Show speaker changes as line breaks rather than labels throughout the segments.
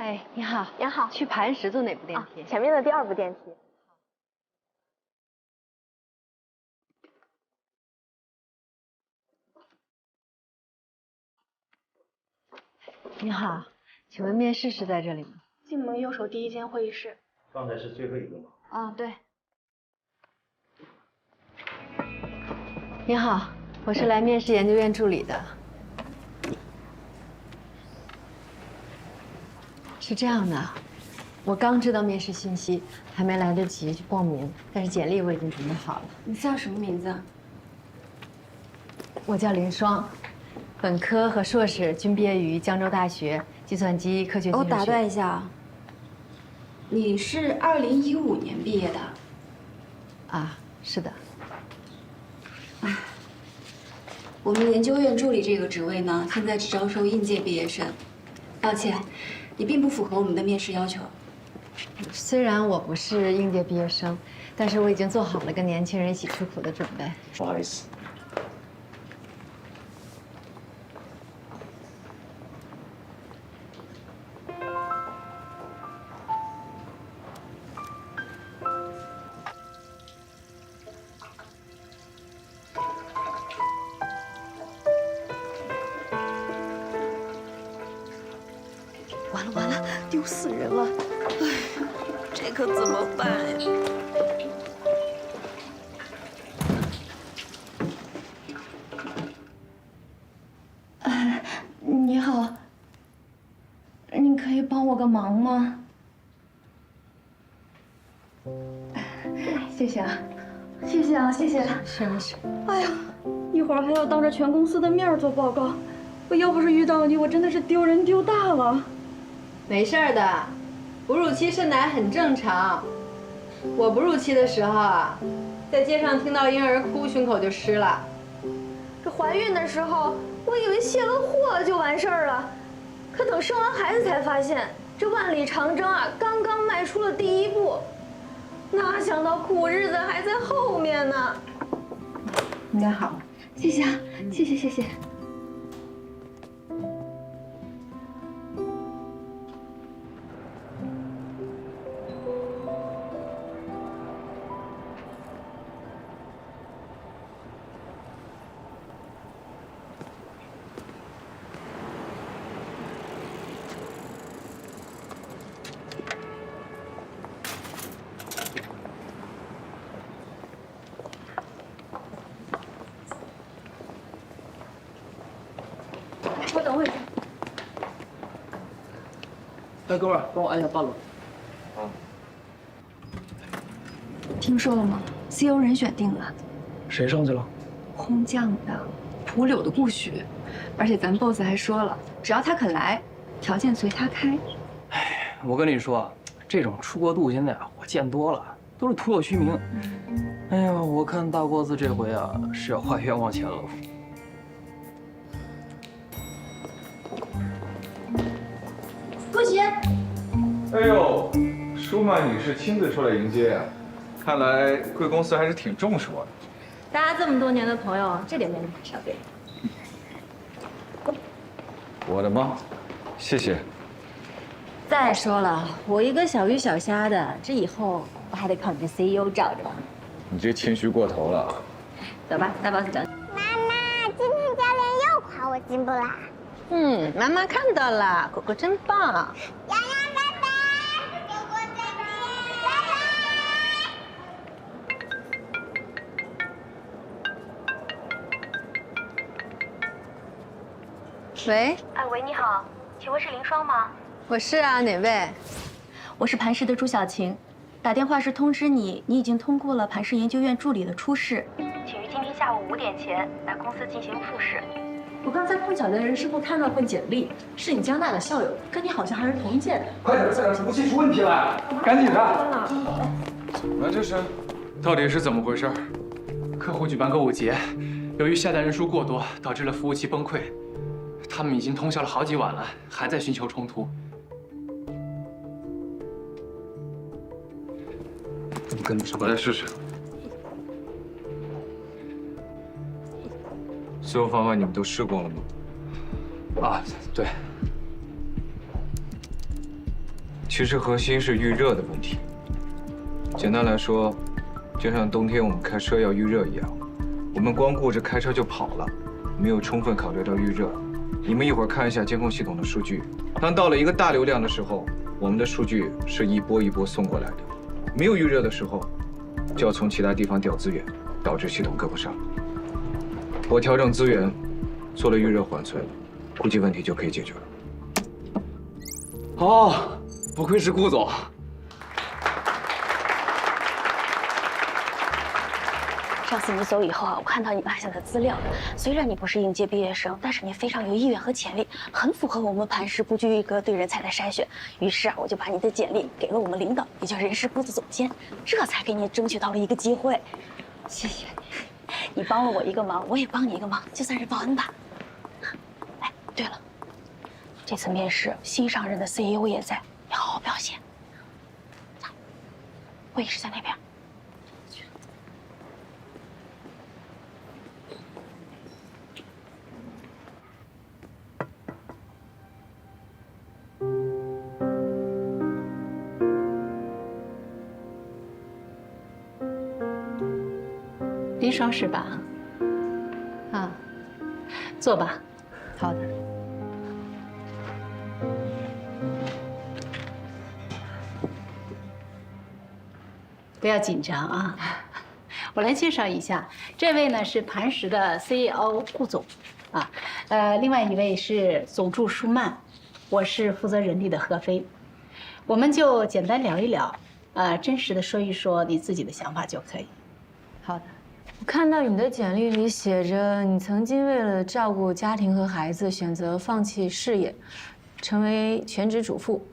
哎，你好，
您好，
去磐石坐哪部电梯？
前面的第2部电梯。
你好，请问面试是在这里吗？
进门右手第1间会议室。
刚才是最后一个吗？
啊，对。你好，我是来面试研究院助理的。是这样的，我刚知道面试信息，还没来得及去报名，但是简历我已经准备好了。
你叫什么名字？
我叫林双，本科和硕士均毕业于江州大学计算机科学技术学。
我打断一下，你是2015年毕业的？
啊，是的。
我们研究院助理这个职位呢，现在只招收应届毕业生。抱歉，你并不符合我们的面试要求。
虽然我不是应届毕业生，但是我已经做好了跟年轻人一起吃苦的准备。
不好意思。
完了完了，丢死人了！哎，这可怎么办呀？
你好，你可以帮我个忙吗？谢谢啊，谢谢啊，谢谢。
是没事。
哎呀，一会儿还要当着全公司的面做报告，我要不是遇到你，我真的是丢人丢大了。
没事儿的，哺乳期渗奶很正常。我哺乳期的时候啊，在街上听到婴儿哭，胸口就湿了。
这怀孕的时候，我以为卸了货就完事儿了，可等生完孩子才发现，这万里长征啊，刚刚迈出了第1步，哪想到苦日子还在后面呢。
应该好。
谢谢啊，谢谢谢谢。我等会儿。
哎，哥们儿，帮我按下8楼。
听说了吗 ？CEO 人选定了，
谁上去了？
空降的，蒲柳的顾许，而且咱 boss 还说了，只要他肯来，条件随他开。
哎，我跟你说，这种出国度现在啊，我见多了，都是徒有虚名。哎呀，我看大 boss 这回啊是要花冤枉钱了。
顾许，
哎呦，舒曼女士亲自出来迎接呀，看来贵公司还是挺重视我的。
大家这么多年的朋友，这点面子还是要给的。
我的吗？谢谢。
再说了，我一个小鱼小虾的，这以后我还得靠你这 CEO 罩着。
你这谦虚过头了。
走吧，大 boss 等。
妈妈，今天教练又夸我进步啦！
妈妈看到了，果果真棒。
洋洋拜拜，果果再见，拜拜。
喂，
喂，你好，请问是林双吗？
我是啊，哪位？
我是磐石的朱小晴，打电话是通知你，你已经通过了磐石研究院助理的初试，请于今天下午5点前来公司进行复试。
我刚才碰巧在人事部看到份简历，是你江大的校友，跟你好像还是同一届的。
快点，这武器出问题了，赶紧的！怎么了这是？
到底是怎么回事？客户举办购物节，由于下单人数过多，导致了服务器崩溃。他们已经通宵了好几晚了，还在寻求冲突。
怎么跟不上？我来试试。所有方法你们都试过了吗？
啊，对。
其实核心是预热的问题。简单来说，就像冬天我们开车要预热一样，我们光顾着开车就跑了，没有充分考虑到预热。你们一会儿看一下监控系统的数据，当到了一个大流量的时候，我们的数据是一波一波送过来的，没有预热的时候，就要从其他地方调资源，导致系统跟不上。我调整资源，做了预热缓存，估计问题就可以解决了。
哦，不愧是顾总。
上次你走以后啊，我看到你落下的资料，虽然你不是应届毕业生，但是你非常有意愿和潜力，很符合我们磐石不拘一格对人才的筛选。于是啊，我就把你的简历给了我们领导，也就是人事部的总监，这才给你争取到了一个机会。谢谢你，你帮了我一个忙，我也帮你一个忙，就算是报恩吧。哎，对了，这次面试新上任的 CEO 也在，要好好表现。会议室在那边。
林爽是吧？
啊，
坐吧。
好的。
不要紧张啊，我来介绍一下，这位呢是磐石的 CEO 顾总，啊，另外一位是总助舒曼，我是负责人力的何飞，我们就简单聊一聊，真实的说一说你自己的想法就可以。
好的。
我看到你的简历里写着，你曾经为了照顾家庭和孩子，选择放弃事业，成为全职主妇。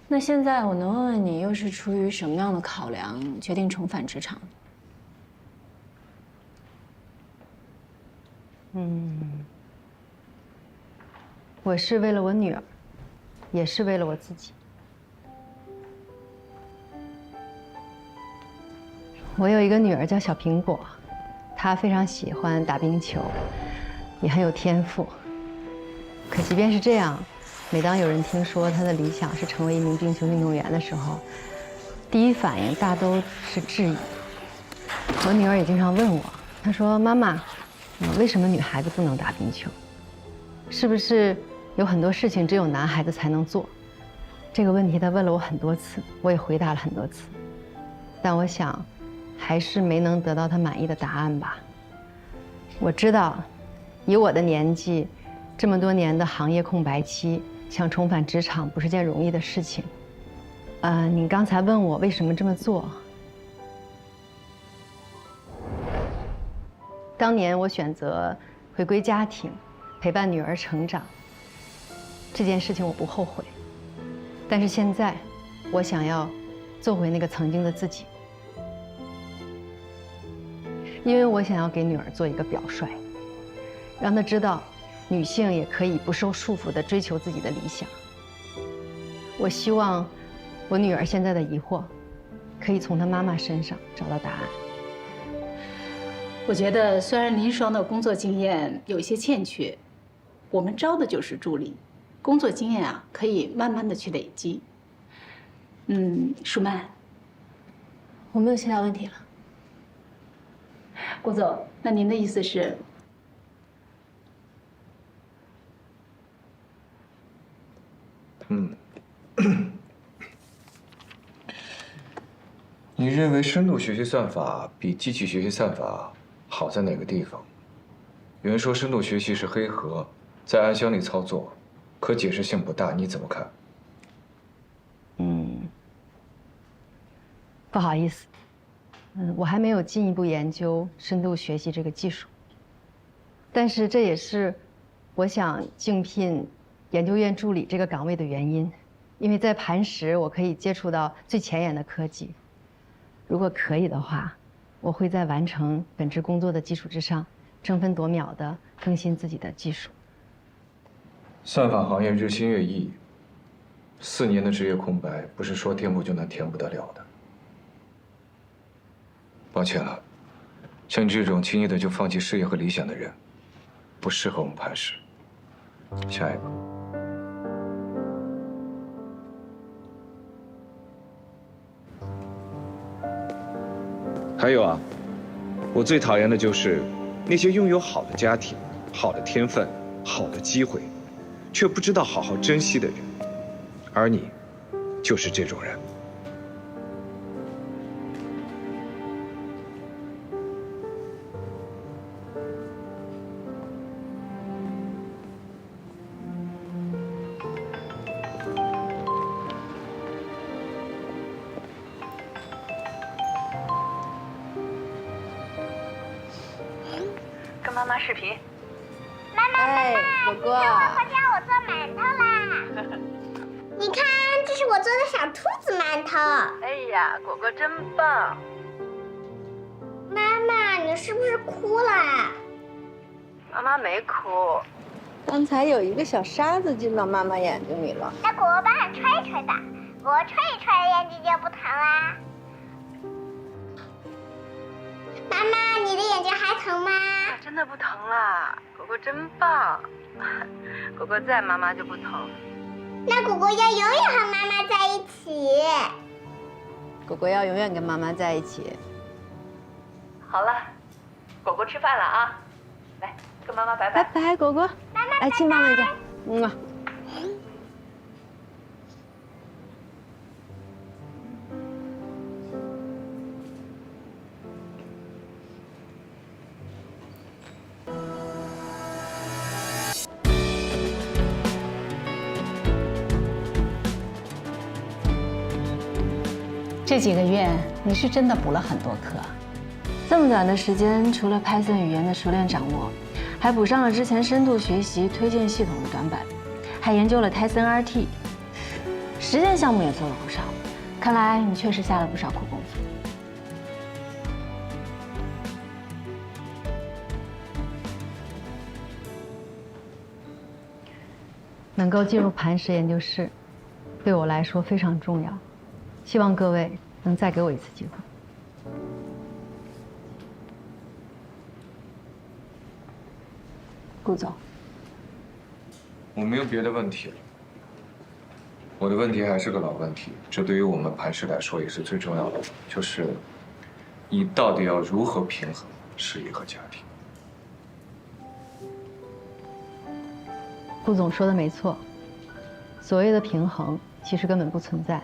那现在我能问问你，又是出于什么样的考量，决定重返职场？
我是为了我女儿，也是为了我自己。我有一个女儿叫小苹果，她非常喜欢打冰球，也很有天赋。可即便是这样，每当有人听说她的理想是成为一名冰球运动员的时候，第一反应大都是质疑。我女儿也经常问我，她说：“妈妈，为什么女孩子不能打冰球？是不是有很多事情只有男孩子才能做？”这个问题她问了我很多次，我也回答了很多次，但我想，还是没能得到她满意的答案吧。我知道，以我的年纪，这么多年的行业空白期，想重返职场不是件容易的事情。你刚才问我为什么这么做？当年我选择回归家庭，陪伴女儿成长，这件事情我不后悔。但是现在，我想要做回那个曾经的自己，因为我想要给女儿做一个表率，让她知道，女性也可以不受束缚地追求自己的理想。我希望我女儿现在的疑惑，可以从她妈妈身上找到答案。
我觉得虽然林爽的工作经验有一些欠缺，我们招的就是助理，工作经验啊可以慢慢的去累积。舒曼，
我没有其他问题了。
顾总，那您的意思是？
你认为深度学习算法比机器学习算法好在哪个地方？有人说深度学习是黑盒，在暗箱里操作，可解释性不大，你怎么看？
不好意思，我还没有进一步研究深度学习这个技术。但是这也是我想竞聘研究院助理这个岗位的原因，因为在磐石我可以接触到最前沿的科技。如果可以的话，我会在完成本职工作的基础之上，争分夺秒地更新自己的技术。
算法行业日新月异，4年的职业空白不是说填补就能填补得了的。抱歉了，像你这种轻易的就放弃事业和理想的人，不适合我们磐石。下一个。还有啊，我最讨厌的就是那些拥有好的家庭、好的天分、好的机会，却不知道好好珍惜的人。而你，就是这种人。
跟妈妈视频。
妈妈，
哎，果果，
回家我做馒头啦！你看，这是我做的小兔子馒头。
哎呀，果果真棒！
妈妈，你是不是哭了？
妈妈没哭。
刚才有一个小沙子进到妈妈眼睛里了。
那果果帮你吹一吹吧，果果吹一吹眼睛就不疼啦。妈妈，你的眼睛还疼吗？
真的不疼啦，果果真棒。果果在，妈妈就不疼。
那果果要永远和妈妈在一起。
果果要永远跟妈妈在一起。
好了，果果吃饭了啊，来跟妈妈拜拜。
拜拜，果果。
妈妈，
来亲妈妈一下。
这几个月你是真的补了很多课。
这么短的时间，除了 Python 语言的熟练掌握，还补上了之前深度学习推荐系统的短板，还研究了 Tyson RT， 实践项目也做了不少。看来你确实下了不少苦功夫。
能够进入磐石研究室，对我来说非常重要。希望各位能再给我一次机会。
顾总，
我没有别的问题了。我的问题还是个老问题，这对于我们磐石来说也是最重要的，就是你到底要如何平衡事业和家庭？
顾总说的没错，所谓的平衡其实根本不存在，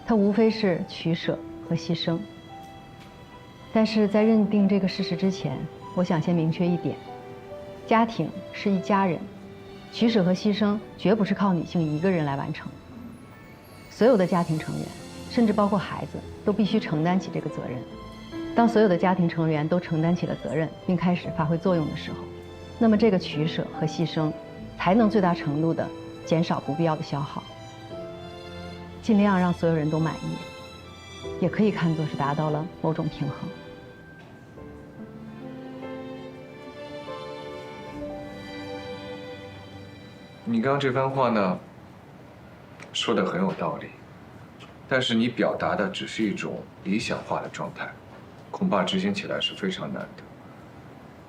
它无非是取舍和牺牲。但是在认定这个事实之前，我想先明确一点：家庭是一家人，取舍和牺牲绝不是靠女性一个人来完成。所有的家庭成员，甚至包括孩子，都必须承担起这个责任。当所有的家庭成员都承担起了责任，并开始发挥作用的时候，那么这个取舍和牺牲，才能最大程度地减少不必要的消耗，尽量让所有人都满意，也可以看作是达到了某种平衡。
你刚刚这番话呢，说的很有道理，但是你表达的只是一种理想化的状态，恐怕执行起来是非常难的。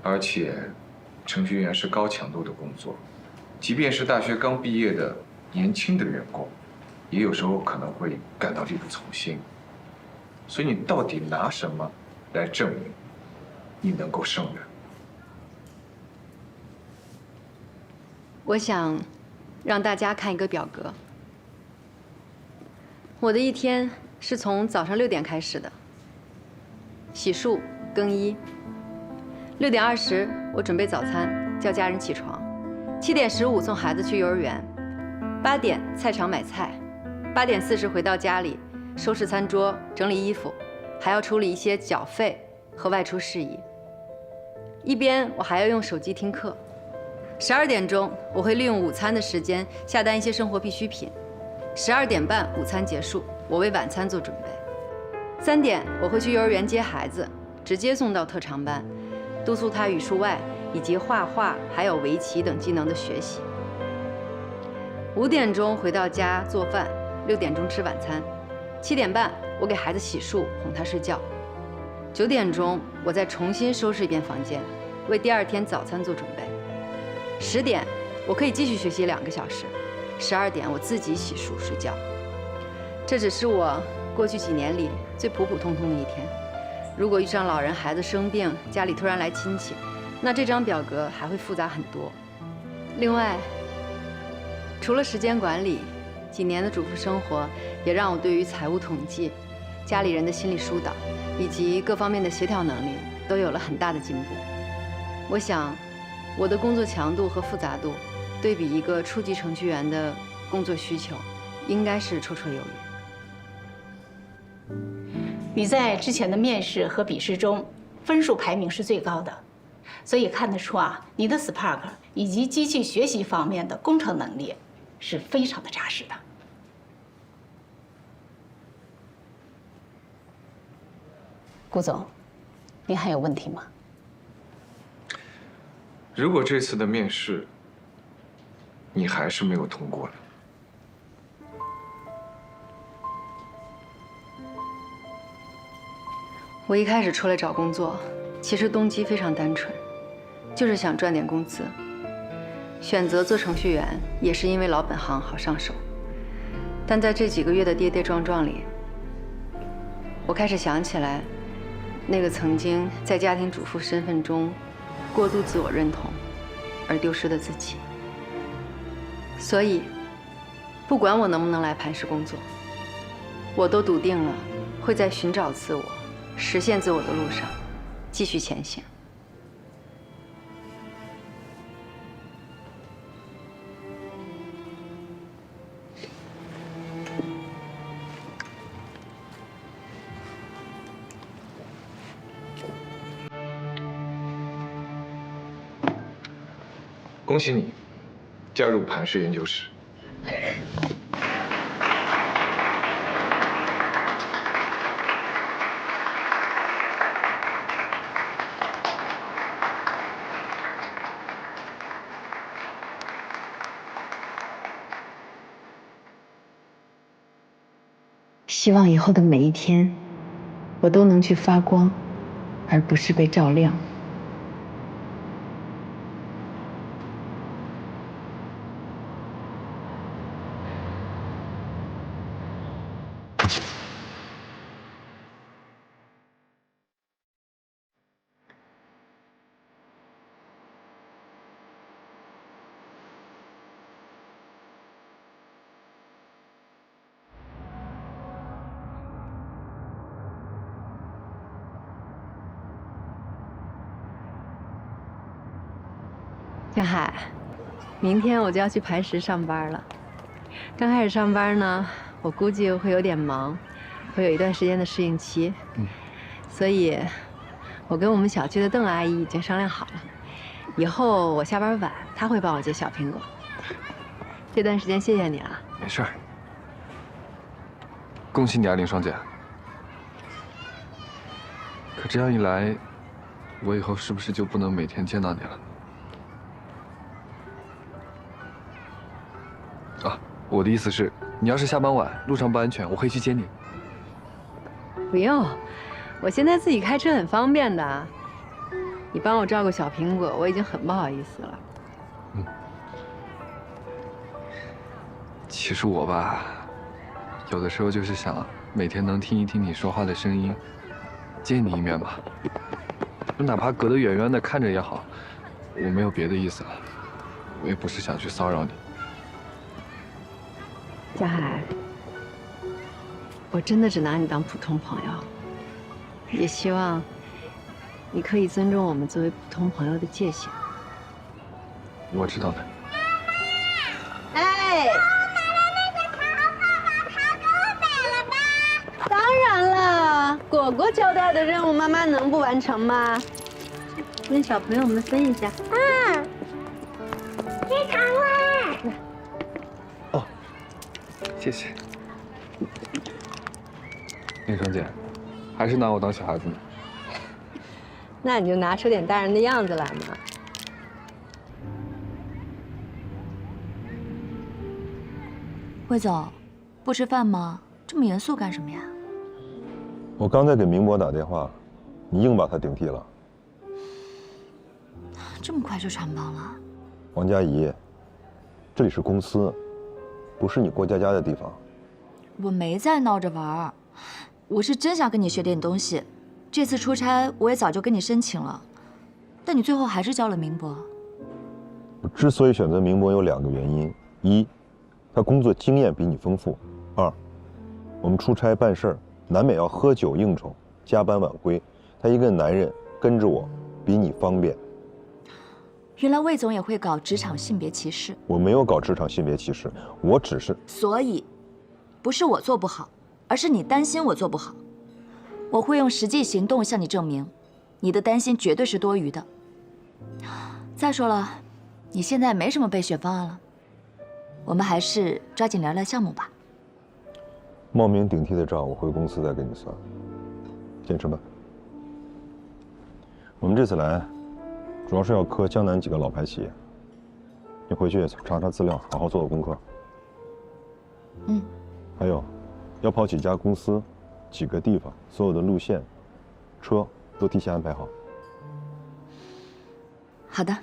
而且，程序员是高强度的工作，即便是大学刚毕业的年轻的员工，也有时候可能会感到力不从心。所以你到底拿什么来证明你能够胜任？
我想让大家看一个表格。我的一天是从早上6点开始的，洗漱、更衣。6点20，我准备早餐，叫家人起床。7点15送孩子去幼儿园。8点菜场买菜。8点40回到家里，收拾餐桌，整理衣服，还要处理一些缴费和外出事宜。一边我还要用手机听课。12点钟，我会利用午餐的时间下单一些生活必需品。12点半午餐结束，我为晚餐做准备。3点我会去幼儿园接孩子，直接送到特长班，督促他语数外以及画画还有围棋等技能的学习。5点钟回到家做饭，6点钟吃晚餐。7点半我给孩子洗漱，哄他睡觉。9点钟我再重新收拾一遍房间，为第2天早餐做准备。10点我可以继续学习2个小时。12点我自己洗漱睡觉。这只是我过去几年里最普普通通的一天。如果遇上老人、孩子生病，家里突然来亲戚，那这张表格还会复杂很多。另外，除了时间管理，几年的主妇生活也让我对于财务统计、家里人的心理疏导以及各方面的协调能力都有了很大的进步。我想，我的工作强度和复杂度，对比一个初级程序员的工作需求，应该是绰绰有余。
你在之前的面试和笔试中分数排名是最高的，所以看得出啊，你的 Spark 以及机器学习方面的工程能力是非常的扎实的。顾总，您还有问题吗？
如果这次的面试你还是没有通过呢？
我一开始出来找工作，其实动机非常单纯，就是想赚点工资。选择做程序员也是因为老本行好上手。但在这几个月的跌跌撞撞里，我开始想起来，那个曾经在家庭主妇身份中过度自我认同而丢失的自己。所以，不管我能不能来磐石工作，我都笃定了会在寻找自我、实现自我的路上继续前行。
恭喜你，加入磐石研究室。
希望以后的每一天，我都能去发光，而不是被照亮。江海，明天我就要去磐石上班了。刚开始上班呢，我估计会有点忙，会有一段时间的适应期。所以，我跟我们小区的邓阿姨已经商量好了，以后我下班晚，她会帮我接小苹果。这段时间谢谢你了。
没事儿。恭喜你啊，林双姐。可这样一来，我以后是不是就不能每天见到你了？啊，我的意思是，你要是下班晚，路上不安全，我可以去接你。
不用，我现在自己开车很方便的。你帮我照顾小苹果，我已经很不好意思了。
其实我吧，有的时候就是想每天能听一听你说话的声音，见你一面吧。就哪怕隔得远远的看着也好，我没有别的意思了，我也不是想去骚扰你。
江海，我真的只拿你当普通朋友，也希望你可以尊重我们作为普通朋友的界限。
我知道的。
哎，当然了，果果交代的任务，妈妈能不完成吗？跟小朋友们分一下。
吃糖啦！
哦，谢谢。林双姐，还是拿我当小孩子呢。
那你就拿出点大人的样子来嘛。
魏总，不吃饭吗？这么严肃干什么呀？
我刚才给明博打电话，你硬把他顶替了。
这么快就穿帮了？
王佳怡，这里是公司，不是你过家家的地方。
我没在闹着玩儿，
我是真想跟你学点东西。这次出差我也早就跟你申请了，但你最后还是交了明博。
我之所以选择明博有2个原因：一，他工作经验比你丰富；二，我们出差办事儿难免要喝酒应酬、加班晚归，他一个男人跟着我比你方便。
原来魏总也会搞职场性别歧视。
我没有搞职场性别歧视，我只是……
所以，不是我做不好，而是你担心我做不好。我会用实际行动向你证明，你的担心绝对是多余的。再说了，你现在没什么备选方案了，我们还是抓紧聊聊项目吧。
冒名顶替的账我回公司再给你算。先吃饭。我们这次来，主要是要磕江南几个老牌企业。你回去查查资料，好好做做功课。
嗯。
还有，要跑几家公司，几个地方，所有的路线、车都提前安排好。
好的。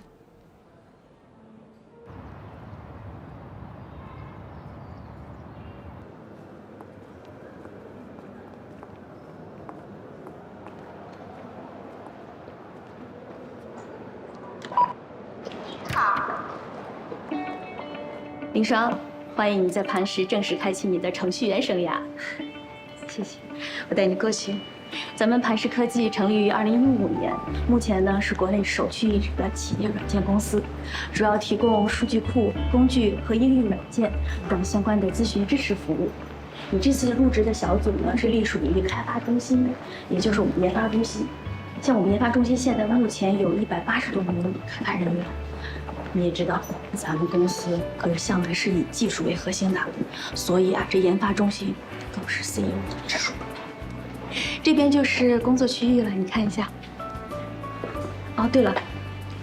林双，欢迎你在磐石正式开启你的程序员生涯。
谢谢。
我带你过去。咱们磐石科技成立于2015年，目前呢是国内首屈一指的企业软件公司，主要提供数据库、工具和应用软件等相关的咨询支持服务。你这次入职的小组呢是隶属于开发中心，也就是我们研发中心。像我们研发中心现在目前有180多名开发人员。你也知道，咱们公司可是向来是以技术为核心的，所以啊，这研发中心更是 CEO 的直属。这边就是工作区域了，你看一下。哦，对了，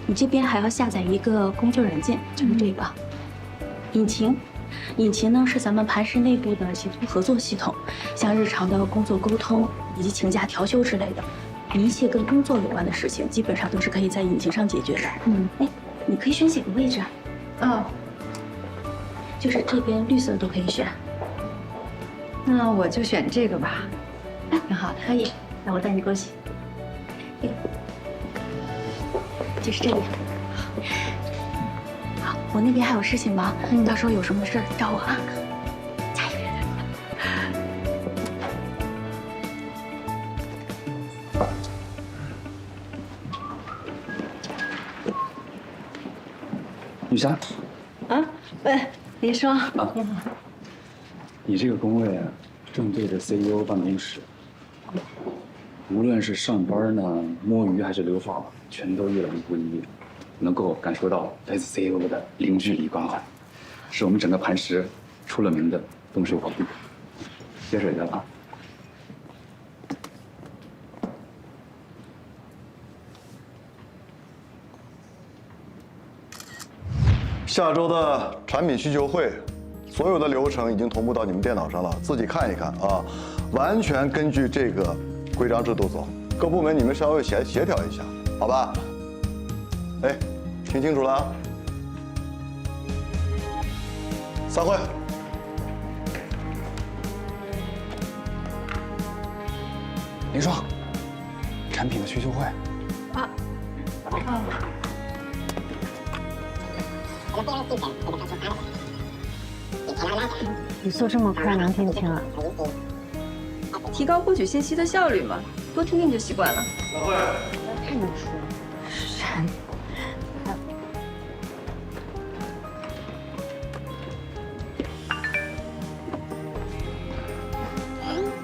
你这边还要下载一个工作软件，就是这个引擎。引擎呢是咱们磐石内部的协同合作系统，像日常的工作沟通以及请假调休之类的，一切跟工作有关的事情，基本上都是可以在引擎上解决的。哎。你可以选几个位置啊？
哦，
就是这边绿色的都可以选。
那我就选这个吧，挺好的。
可以，那我带你过去。就是这里。好，我那边还有事情忙，到时候有什么事儿找我啊。加油！
雨霞，
啊，喂，林双，你好。
你这个工位啊，正对着 CEO 办公室，无论是上班呢、摸鱼还是留访，全都一览无遗，能够感受到来自 CEO 的零距离关怀，是我们整个磐石出了名的风水宝地。接水去了啊。
下周的产品需求会，所有的流程已经同步到你们电脑上了，自己看一看啊，完全根据这个规章制度走。各部门你们稍微协调一下，好吧？哎，听清楚了啊！散会。
林双，产品的需求会。
啊。语速这么快，能听清啊？
提高获取信息的效率嘛，多听听就习惯了。
散会。太能说了。神。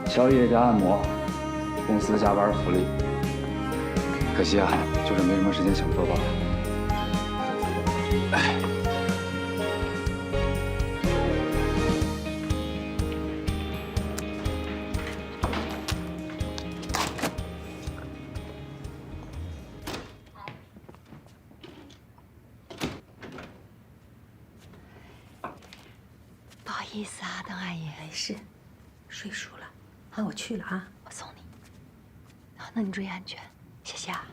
宵夜加按摩，公司加班福利。可惜啊，就是没什么时间享受罢了。哎。
不好意思啊，邓阿姨。
没事，睡熟了。啊，我去了啊，
我送你。好，那你注意安全，谢谢啊。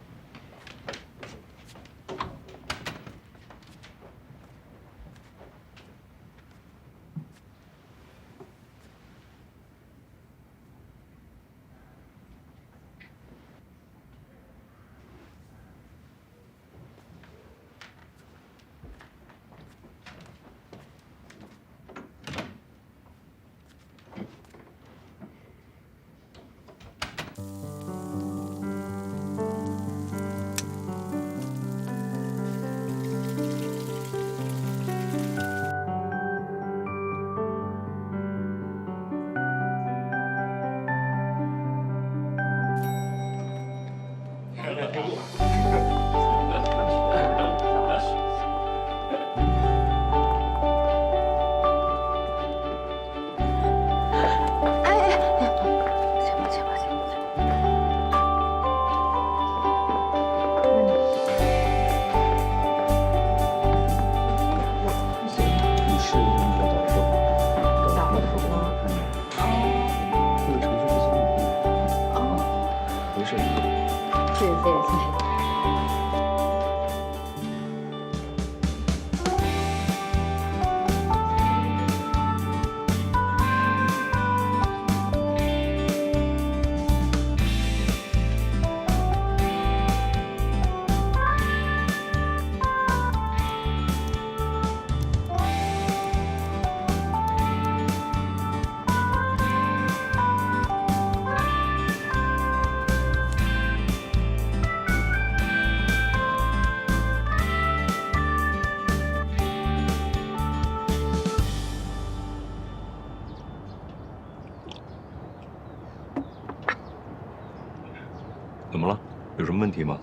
怎么了？有什么问题吗？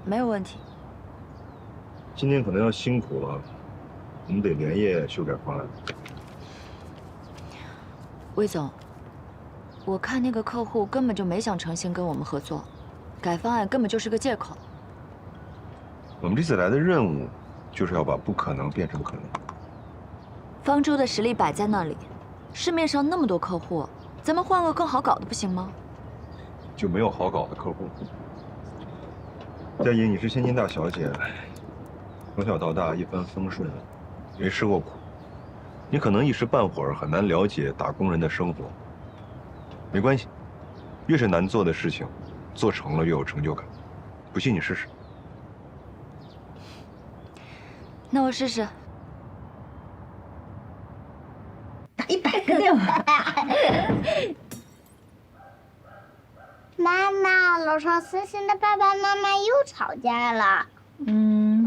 没有问题。
今天可能要辛苦了，我们得连夜修改方案。
魏总，我看那个客户根本就没想诚心跟我们合作，改方案根本就是个借口。
我们这次来的任务，就是要把不可能变成可能。
方舟的实力摆在那里，市面上那么多客户，咱们换个更好搞的不行吗？
就没有好搞的客户。佳怡，你是千金大小姐，从小到大一帆风顺，没吃过苦，你可能一时半会儿很难了解打工人的生活。没关系，越是难做的事情，做成了越有成就感。不信你试试。
那我试试。
打100个电话。
妈妈，楼上思欣的爸爸妈妈又吵架了。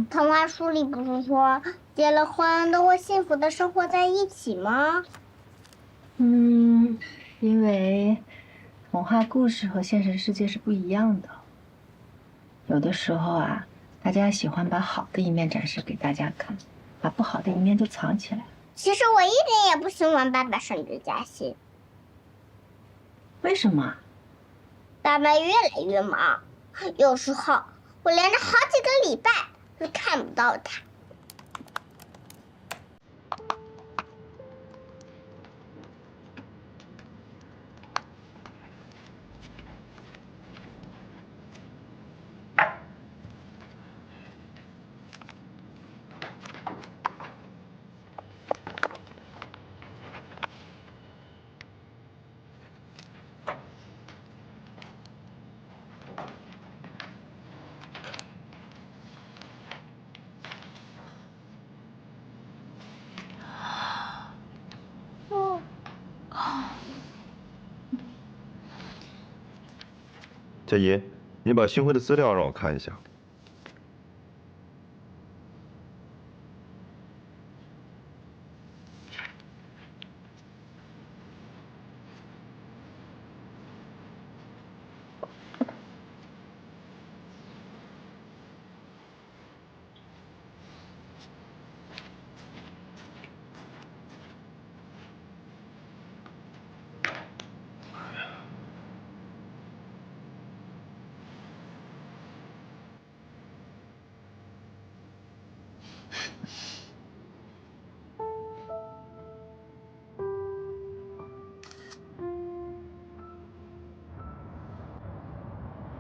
童话书里不是说结了婚都会幸福的生活在一起吗？
因为童话故事和现实世界是不一样的。有的时候啊，大家喜欢把好的一面展示给大家看，把不好的一面就藏起来。
其实我一点也不喜欢爸爸升职加薪。
为什么？
爸爸越来越忙，有时候我连着好几个礼拜都看不到他。
佳怡，你把新辉的资料让我看一下。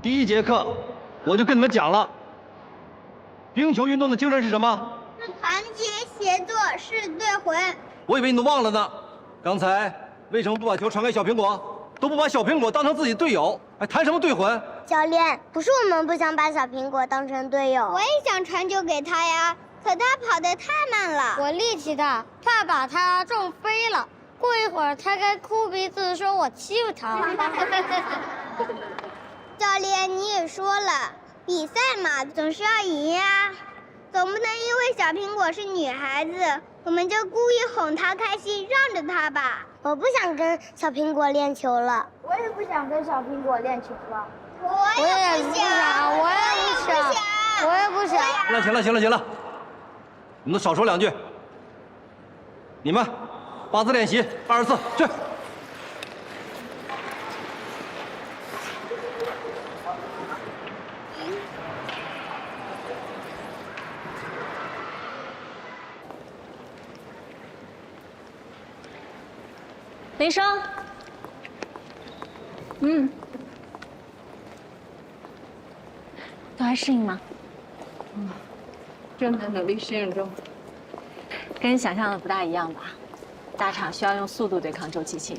第1节课我就跟你们讲了，冰球运动的精神是什么？
是团结协作，是队魂。
我以为你都忘了呢。刚才为什么不把球传给小苹果？都不把小苹果当成自己队友，还谈什么队魂？
教练，不是我们不想把小苹果当成队友，我也想传球给他呀，可他跑得太慢了，我力气大，怕把他撞飞了。过一会儿他该哭鼻子说我欺负他了。教练，你也说了，比赛嘛，总是要赢呀，总不能因为小苹果是女孩子，我们就故意哄她开心，让着她吧。我不想跟小苹果练球了，我也不想跟小苹果练球了，我也不想，我也不想。
那行了，你们都少说2句。你们8字练习24去。
林生，还适应吗？
正在努力适应中。
跟你想象的不大一样吧？大厂需要用速度对抗周期性，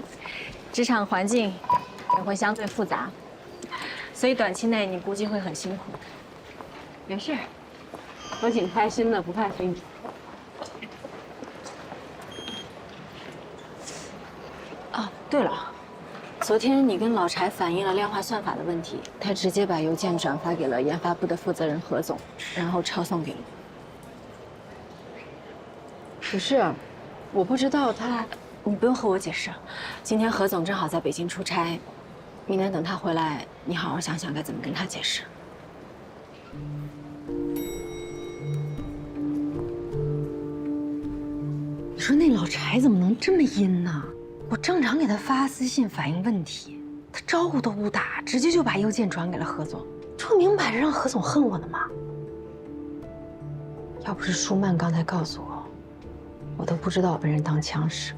职场环境也会相对复杂，所以短期内你估计会很辛苦。
没事，我挺开心的，不怕辛苦。
哦，对了，昨天你跟老柴反映了量化算法的问题，他直接把邮件转发给了研发部的负责人何总，然后抄送给了我。
不是，我不知道他。
你不用和我解释。今天何总正好在北京出差，明天等他回来，你好好想想该怎么跟他解释。
你说那老柴怎么能这么阴呢？我正常给他发私信反映问题，他招呼都不打，直接就把邮件转给了何总，这明摆着让何总恨我呢嘛！要不是舒曼刚才告诉我，我都不知道我被人当枪使。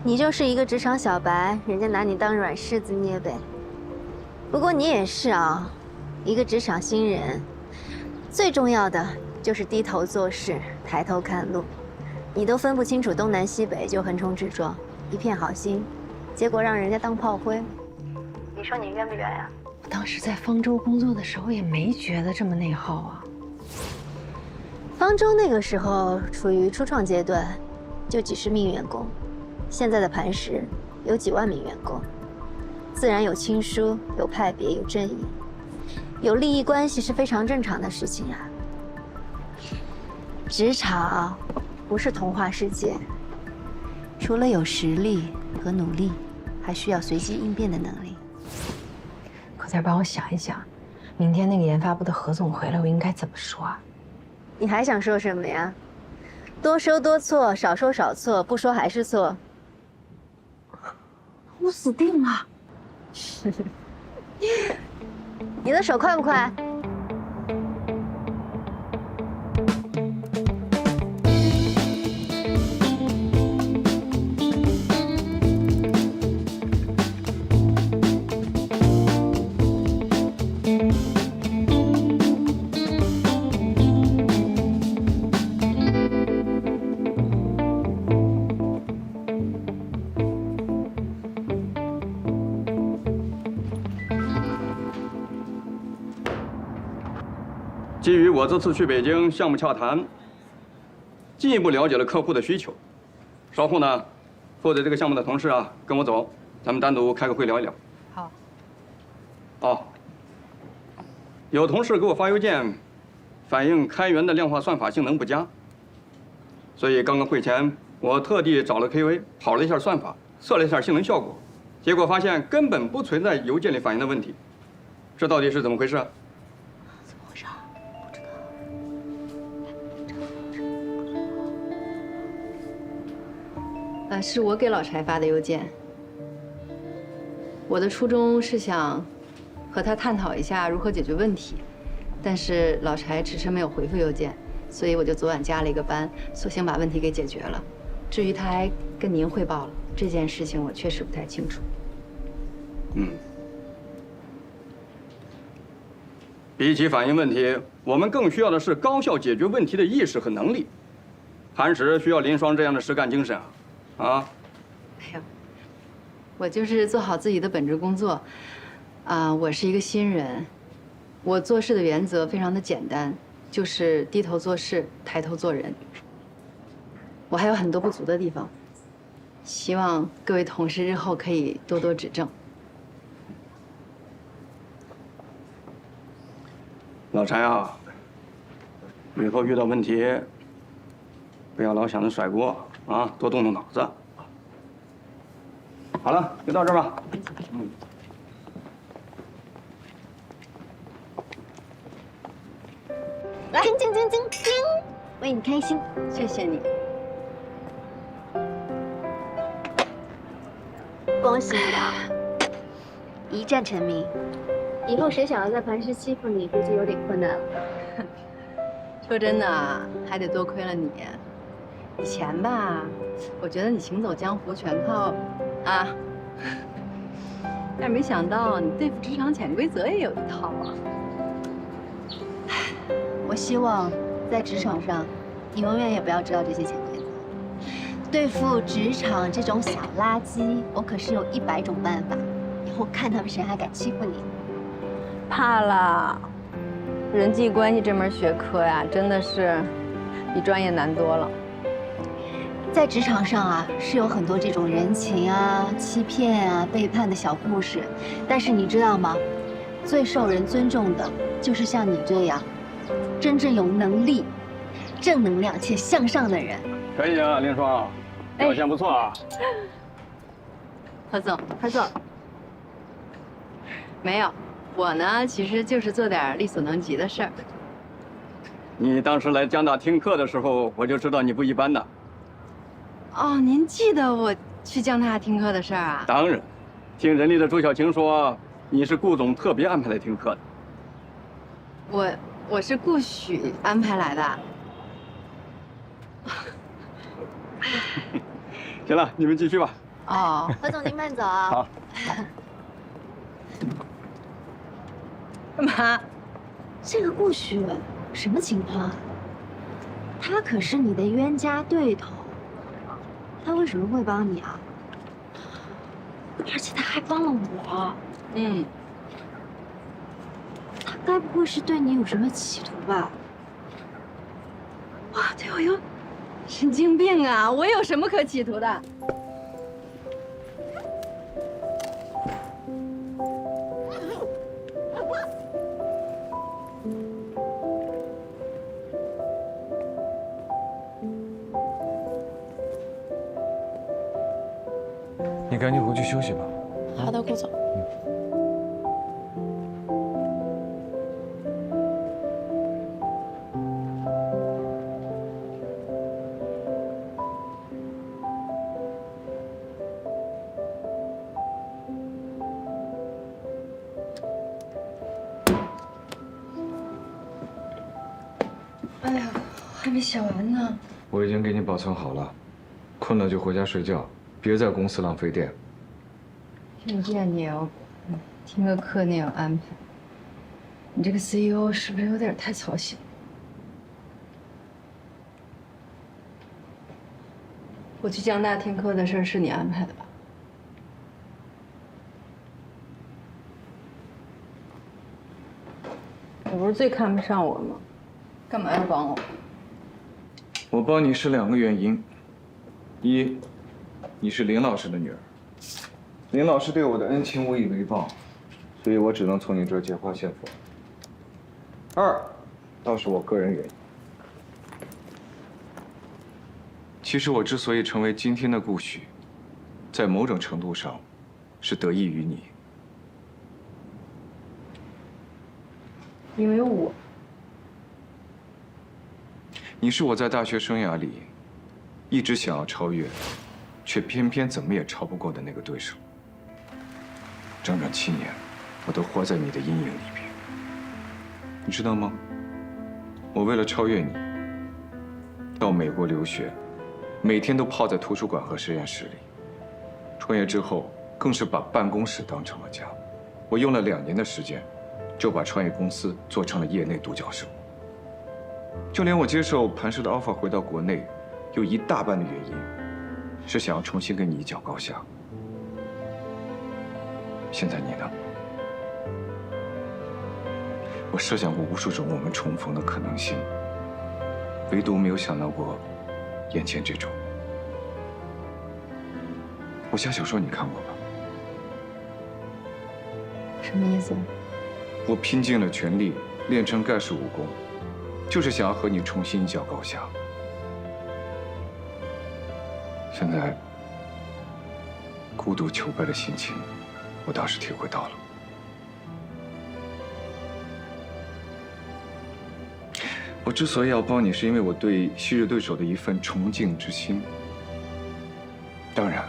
你就是一个职场小白，人家拿你当软柿子捏呗。不过你也是啊，一个职场新人，最重要的就是低头做事，抬头看路。你都分不清楚东南西北就横冲直撞，一片好心，结果让人家当炮灰。你说你冤不冤呀？
我当时在方舟工作的时候也没觉得这么内耗啊。
方舟那个时候处于初创阶段，就几十名员工，现在的磐石有几万名员工，自然有亲疏，有派别，有阵营，有利益关系是非常正常的事情啊。职场不是童话世界，除了有实力和努力，还需要随机应变的能力。
可再帮我想一想，明天那个研发部的何总回来，我应该怎么说啊？
你还想说什么呀？多说多错，少说少错，不说还是错。
我死定了！
你的手快不快？
基于我这次去北京项目洽谈，进一步了解了客户的需求。稍后呢，负责这个项目的同事啊，跟我走，咱们单独开个会聊一聊。
好。
哦，有同事给我发邮件，反映开源的量化算法性能不佳，所以刚刚会前我特地找了 KV 跑了一下算法，测了一下性能效果，结果发现根本不存在邮件里反映的问题。这到底是怎么回事啊？
是我给老柴发的邮件。我的初衷是想和他探讨一下如何解决问题，但是老柴迟迟没有回复邮件，所以我就昨晚加了一个班，索性把问题给解决了。至于他还跟您汇报了这件事情，我确实不太清楚。
比起反映问题，我们更需要的是高效解决问题的意识和能力。磐石需要林双这样的实干精神啊！
没有，我就是做好自己的本职工作。我是一个新人，我做事的原则非常的简单，就是低头做事，抬头做人。我还有很多不足的地方，希望各位同事日后可以多多指正。
老柴啊，以后遇到问题，不要老想着甩锅啊，多动动脑子。好了，就到这儿吧。
来，叮叮叮叮叮，为你开心，
谢谢你。
恭喜你啊，一战成名。以后谁想要在磐石欺负你，估计有点困难了。
说真的，还得多亏了你。以前吧，我觉得你行走江湖全靠啊，但是没想到你对付职场潜规则也有一套啊。
我希望在职场上，你永远也不要知道这些潜规则。对付职场这种小垃圾，我可是有100种办法。以后看他们谁还敢欺负你。
怕了，人际关系这门学科呀，真的是比专业难多了。
在职场上啊，是有很多这种人情啊、欺骗啊、背叛的小故事，但是你知道吗？最受人尊重的，就是像你这样，真正有能力、正能量且向上的人。
可以啊，林双，表现不错啊。
何总，
何总，
没有，我呢其实就是做点力所能及的事儿。
你当时来江大听课的时候，我就知道你不一般的。
哦，您记得我去江大听课的事儿啊？
当然，听人力的朱小晴说，你是顾总特别安排来听课的。
我是顾许安排来的。
行了，你们继续吧。
哦，何总您慢走啊。
好。
干嘛？这个顾许什么情况？他可是你的冤家对头，他为什么会帮你啊？而且他还帮了我。他该不会是对你有什么企图吧？
哇，对我有神经病啊！我有什么可企图的？
你赶紧回去休息吧。
好的，顾总。
哎呀，还没写完呢。
我已经给你保存好了，困了就回家睡觉，别在公司浪费电。
听见你也要听个课你也要安排，你这个 CEO 是不是有点太操心？我去江大听课的事是你安排的吧？你不是最看不上我吗？干嘛要帮我？
我帮你是2个原因：一，你是林老师的女儿，林老师对我的恩情无以为报，所以我只能从你这儿借花献佛；二，倒是我个人原因。其实我之所以成为今天的顾许，在某种程度上，是得益于你。
因为我。
你是我在大学生涯里一直想要超越，却偏偏怎么也超不过的那个对手。整整7年，我都活在你的阴影里边。你知道吗？我为了超越你，到美国留学，每天都泡在图书馆和实验室里。创业之后，更是把办公室当成了家。我用了2年的时间，就把创业公司做成了业内独角兽。就连我接受磐石的 offer 回到国内，有一大半的原因，是想要重新跟你一较高下。现在你呢？我设想过无数种我们重逢的可能性，唯独没有想到过眼前这种。武侠小说你看过吧？
什么意思？
我拼尽了全力练成盖世武功，就是想要和你重新一较高下。现在孤独求败的心情，我倒是体会到了。我之所以要帮你，是因为我对昔日对手的一份崇敬之心。当然，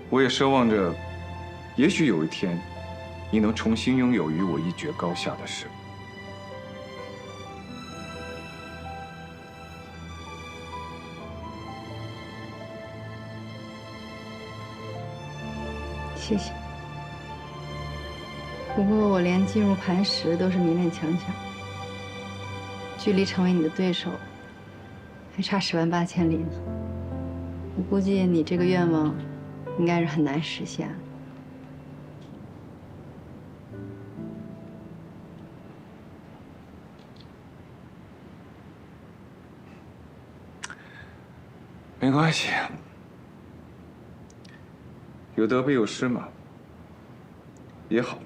我也奢望着，也许有一天，你能重新拥有与我一决高下的事。
谢谢。不过我连进入磐石都是勉勉强强。
距离成为你的对手还差10万8千里呢。我估计你这个愿望应该是很难实现。
没关系，有得必有失嘛，也好。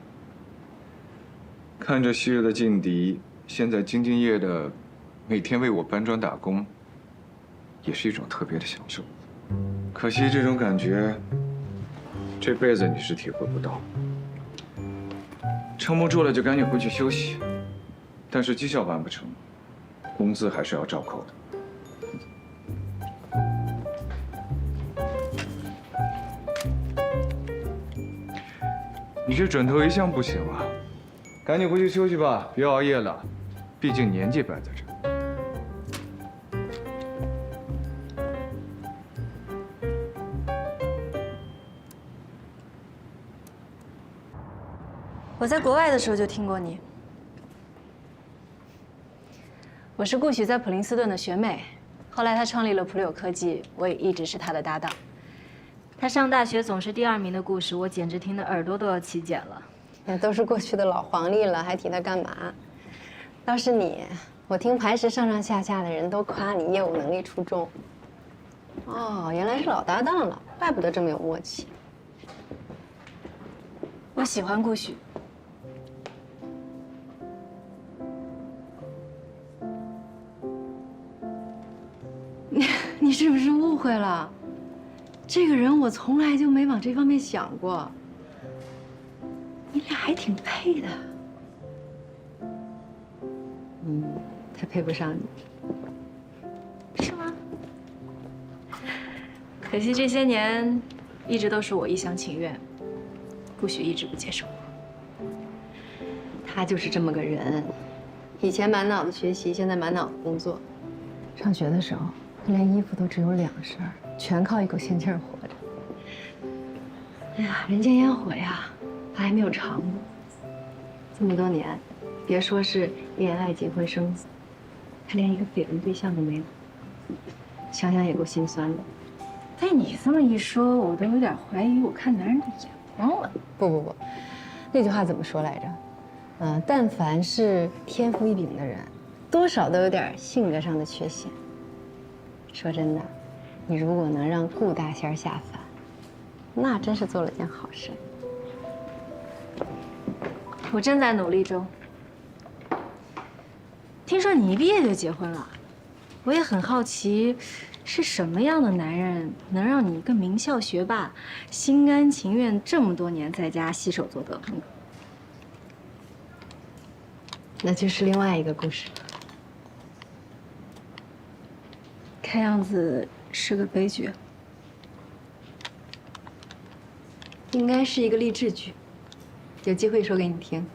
看着昔日的劲敌，现在兢兢业业的，每天为我搬砖打工，也是一种特别的享受。可惜这种感觉，这辈子你是体会不到。撑不住了就赶紧回去休息，但是绩效完不成，工资还是要照扣的。你这转头一向不行啊，赶紧回去休息吧，别熬夜了，毕竟年纪摆在这儿。
我在国外的时候就听过你。
我是顾许在普林斯顿的学妹，后来他创立了普柳科技，我也一直是他的搭档。他上大学总是第2名的故事，我简直听得耳朵都要起茧了。
那都是过去的老黄历了，还提他干嘛？倒是你，我听磐石上上下下的人都夸你业务能力出众。哦，原来是老搭档了，怪不得这么有默契。
我喜欢顾许。
你是不是误会了？这个人我从来就没往这方面想过。你俩还挺配的。他配不上你。
是吗？可惜这些年一直都是我一厢情愿，顾许一直不接受我。
他就是这么个人，以前满脑子学习，现在满脑子工作。上学的时候，他连衣服都只有2身，全靠一口仙气儿活着。哎呀，人间烟火呀，他还没有尝过。这么多年，别说是恋爱、结婚、生子，他连一个绯闻对象都没有。想想也够心酸的。
被你这么一说，我都有点怀疑我看男人的眼光了。
不，那句话怎么说来着？但凡是天赋异禀的人，多少都有点性格上的缺陷。说真的，你如果能让顾大仙下凡，那真是做了件好事。
我正在努力中。听说你一毕业就结婚了，我也很好奇，是什么样的男人能让你一个名校学霸，心甘情愿这么多年在家洗手做得分？
那就是另外一个故事。
看样子是个悲剧。
应该是一个励志剧，有机会说给你听。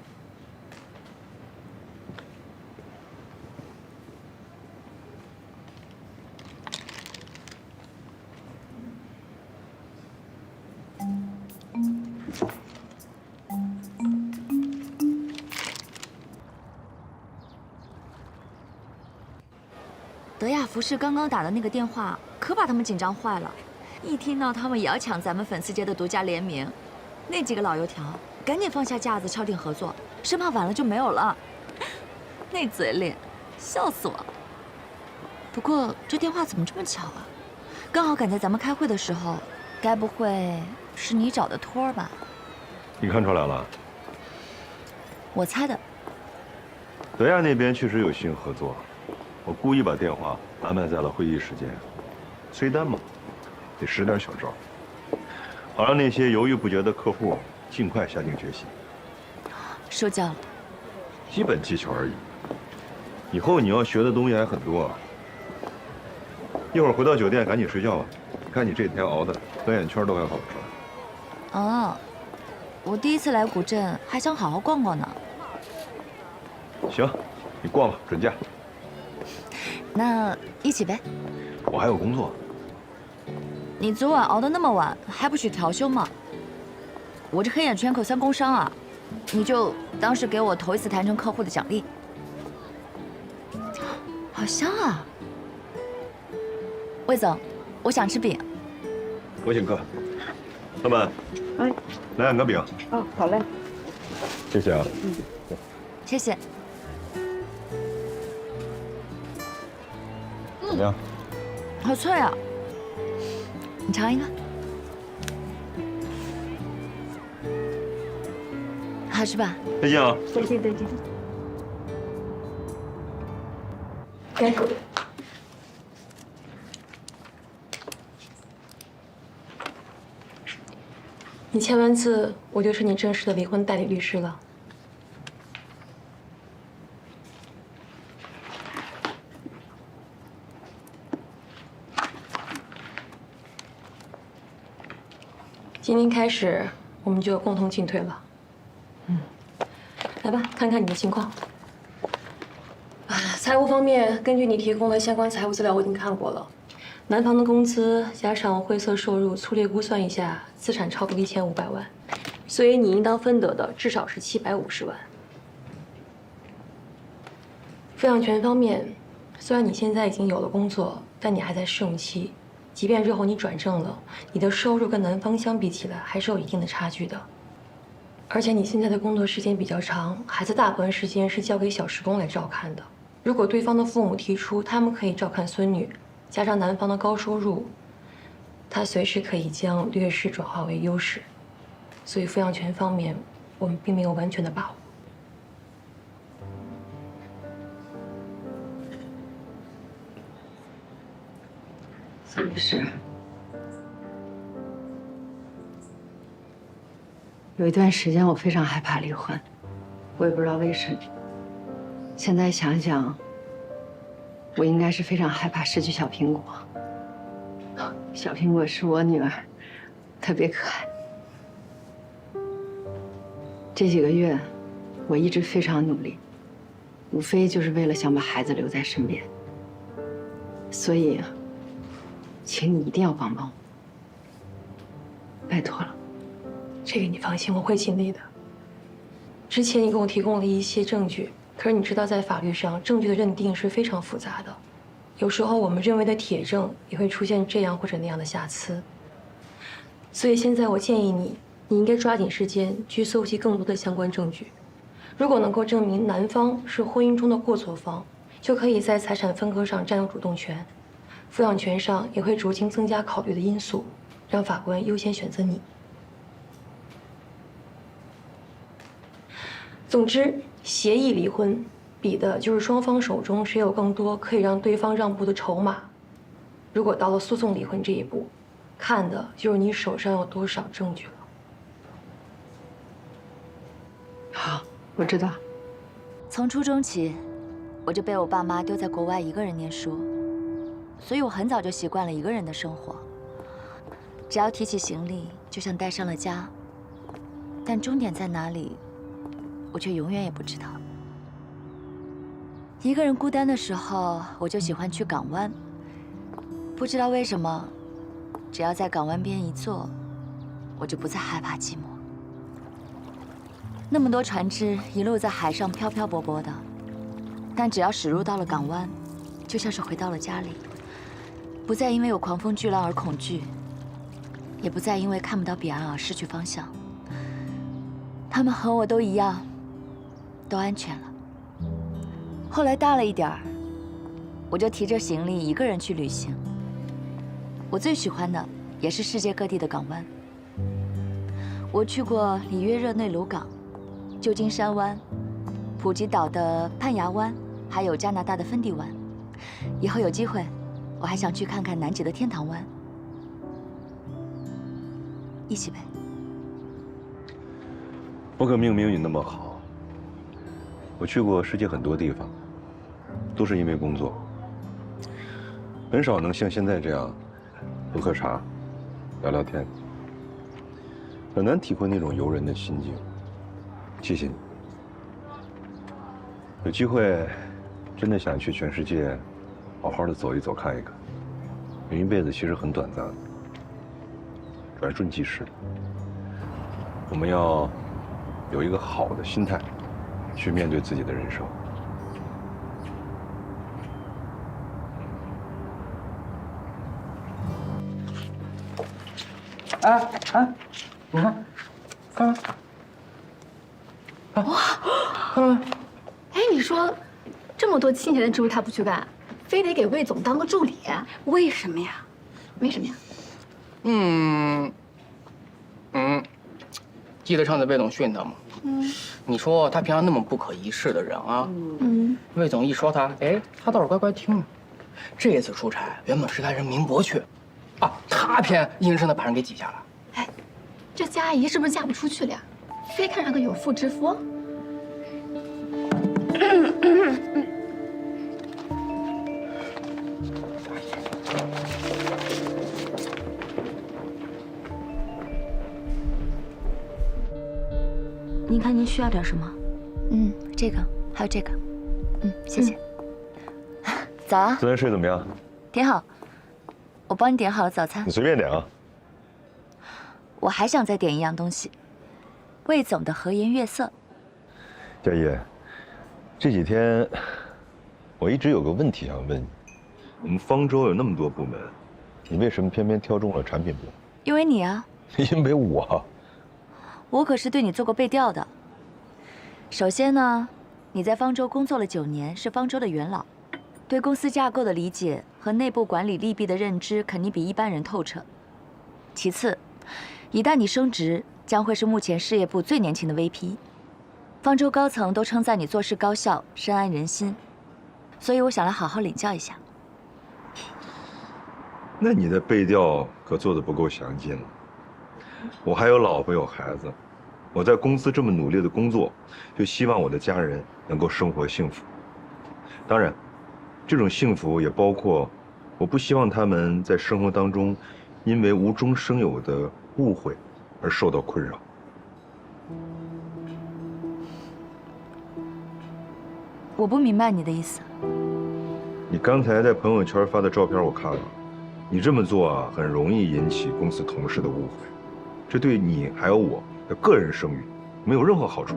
德亚服饰刚刚打的那个电话，可把他们紧张坏了。一听到他们也要抢咱们粉丝节的独家联名，那几个老油条赶紧放下架子敲定合作，生怕晚了就没有了。那嘴脸，笑死我了。不过这电话怎么这么巧啊？刚好赶在咱们开会的时候，该不会是你找的托儿吧？
你看出来了？
我猜的。
德亚那边确实有新合作，我故意把电话安排在了会议时间，催单嘛，得使点小招，好让那些犹豫不决的客户尽快下定决心。
受教了。
基本技巧而已，以后你要学的东西还很多。一会儿回到酒店赶紧睡觉吧，看你这几天熬的，黑眼圈都快跑出来。
哦，我第一次来古镇，还想好好逛逛呢。
行，你逛吧，准假。
那一起呗。
我还有工作。
你昨晚熬得那么晚，还不许调休吗？我这黑眼圈可算工伤啊，你就当是给我头一次谈成客户的奖励。香啊！魏总，我想吃饼。
我请客。老板，
哎，
来2个饼。
哦，好嘞。
谢谢啊。
谢谢。
怎么样？
好脆啊！你尝一个。好吃吧？
再见啊！
再见，再见。
给。你签完字，我就是你正式的离婚代理律师了。今天开始，我们就共同进退了。来吧，看看你的情况。财务方面，根据你提供的相关财务资料，我已经看过了。男方的工资加上灰色收入，粗略估算一下，资产超过1500万，所以你应当分得的至少是750万。抚养权方面，虽然你现在已经有了工作，但你还在试用期。即便日后你转正了，你的收入跟男方相比起来还是有一定的差距的。而且你现在的工作时间比较长，孩子大部分时间是交给小时工来照看的。如果对方的父母提出他们可以照看孙女，加上男方的高收入，他随时可以将劣势转化为优势。所以抚养权方面，我们并没有完全的把握。
孙律师，有一段时间我非常害怕离婚，我也不知道为什么。现在想想，我应该是非常害怕失去小苹果。小苹果是我女儿，特别可爱。这几个月，我一直非常努力，无非就是为了想把孩子留在身边。所以，请你一定要帮帮我，拜托了。
这个你放心，我会尽力的。之前你给我提供了一些证据，可是你知道，在法律上，证据的认定是非常复杂的，有时候我们认为的铁证也会出现这样或者那样的瑕疵。所以现在我建议你，你应该抓紧时间去搜集更多的相关证据。如果能够证明男方是婚姻中的过错方，就可以在财产分割上占有主动权，抚养权上也会逐渐增加考虑的因素，让法官优先选择你。总之，协议离婚比的就是双方手中谁有更多可以让对方让步的筹码。如果到了诉讼离婚这一步，看的就是你手上有多少证据了。
好，我知道。
从初中起，我就被我爸妈丢在国外一个人念书，所以我很早就习惯了一个人的生活。只要提起行李，就像带上了家，但终点在哪里，我却永远也不知道。一个人孤单的时候，我就喜欢去港湾。不知道为什么，只要在港湾边一坐，我就不再害怕寂寞。那么多船只一路在海上漂漂泊泊的，但只要驶入到了港湾，就像是回到了家里，不再因为有狂风巨浪而恐惧，也不再因为看不到彼岸而失去方向。他们和我都一样，都安全了。后来大了一点儿，我就提着行李一个人去旅行。我最喜欢的也是世界各地的港湾。我去过里约热内卢港、旧金山湾、普吉岛的潘牙湾，还有加拿大的芬迪湾。以后有机会，我还想去看看南极的天堂湾。一起呗。
不可命命运那么好。我去过世界很多地方，都是因为工作，很少能像现在这样喝喝茶、聊聊天，很难体会那种游人的心境。谢谢你。有机会，真的想去全世界好好的走一走、看一看。人一辈子其实很短暂的，转瞬即逝。我们要有一个好的心态去面对自己的人生。
你看，看，
哇，看到没？哎，你说这么多亲钱的职务他不去干，非得给魏总当个助理，为什么呀？为什么呀？
记得上次魏总训他吗？你说他平常那么不可一世的人啊，魏总一说他，哎，他倒是乖乖听了。这一次出差原本是他让明博去，啊，他偏硬生的把人给挤下了。
哎，这佳阿姨是不是嫁不出去了呀？非看上个有妇之夫？
您看您需要点什么？这个还有这个，谢谢。早啊！
昨天睡得怎么样？
挺好，我帮你点好了早餐。
你随便点啊。
我还想再点一样东西，魏总的和颜悦色。
佳怡，这几天我一直有个问题想问你：我们方舟有那么多部门，你为什么偏偏挑中了产品部？
因为你啊。
因为我
可是对你做过背调的。首先呢，你在方舟工作了9年，是方舟的元老，对公司架构的理解和内部管理利弊的认知肯定比一般人透彻。其次，一旦你升职，将会是目前事业部最年轻的 VP， 方舟高层都称赞你做事高效，深谙人心，所以我想来好好领教一下。
那你的背调可做得不够详尽了。我还有老婆有孩子，我在公司这么努力的工作，就希望我的家人能够生活幸福。当然，这种幸福也包括，我不希望他们在生活当中，因为无中生有的误会而受到困扰。
我不明白你的意思。
你刚才在朋友圈发的照片我看了，你这么做啊，很容易引起公司同事的误会。这对你还有我的个人声誉没有任何好处。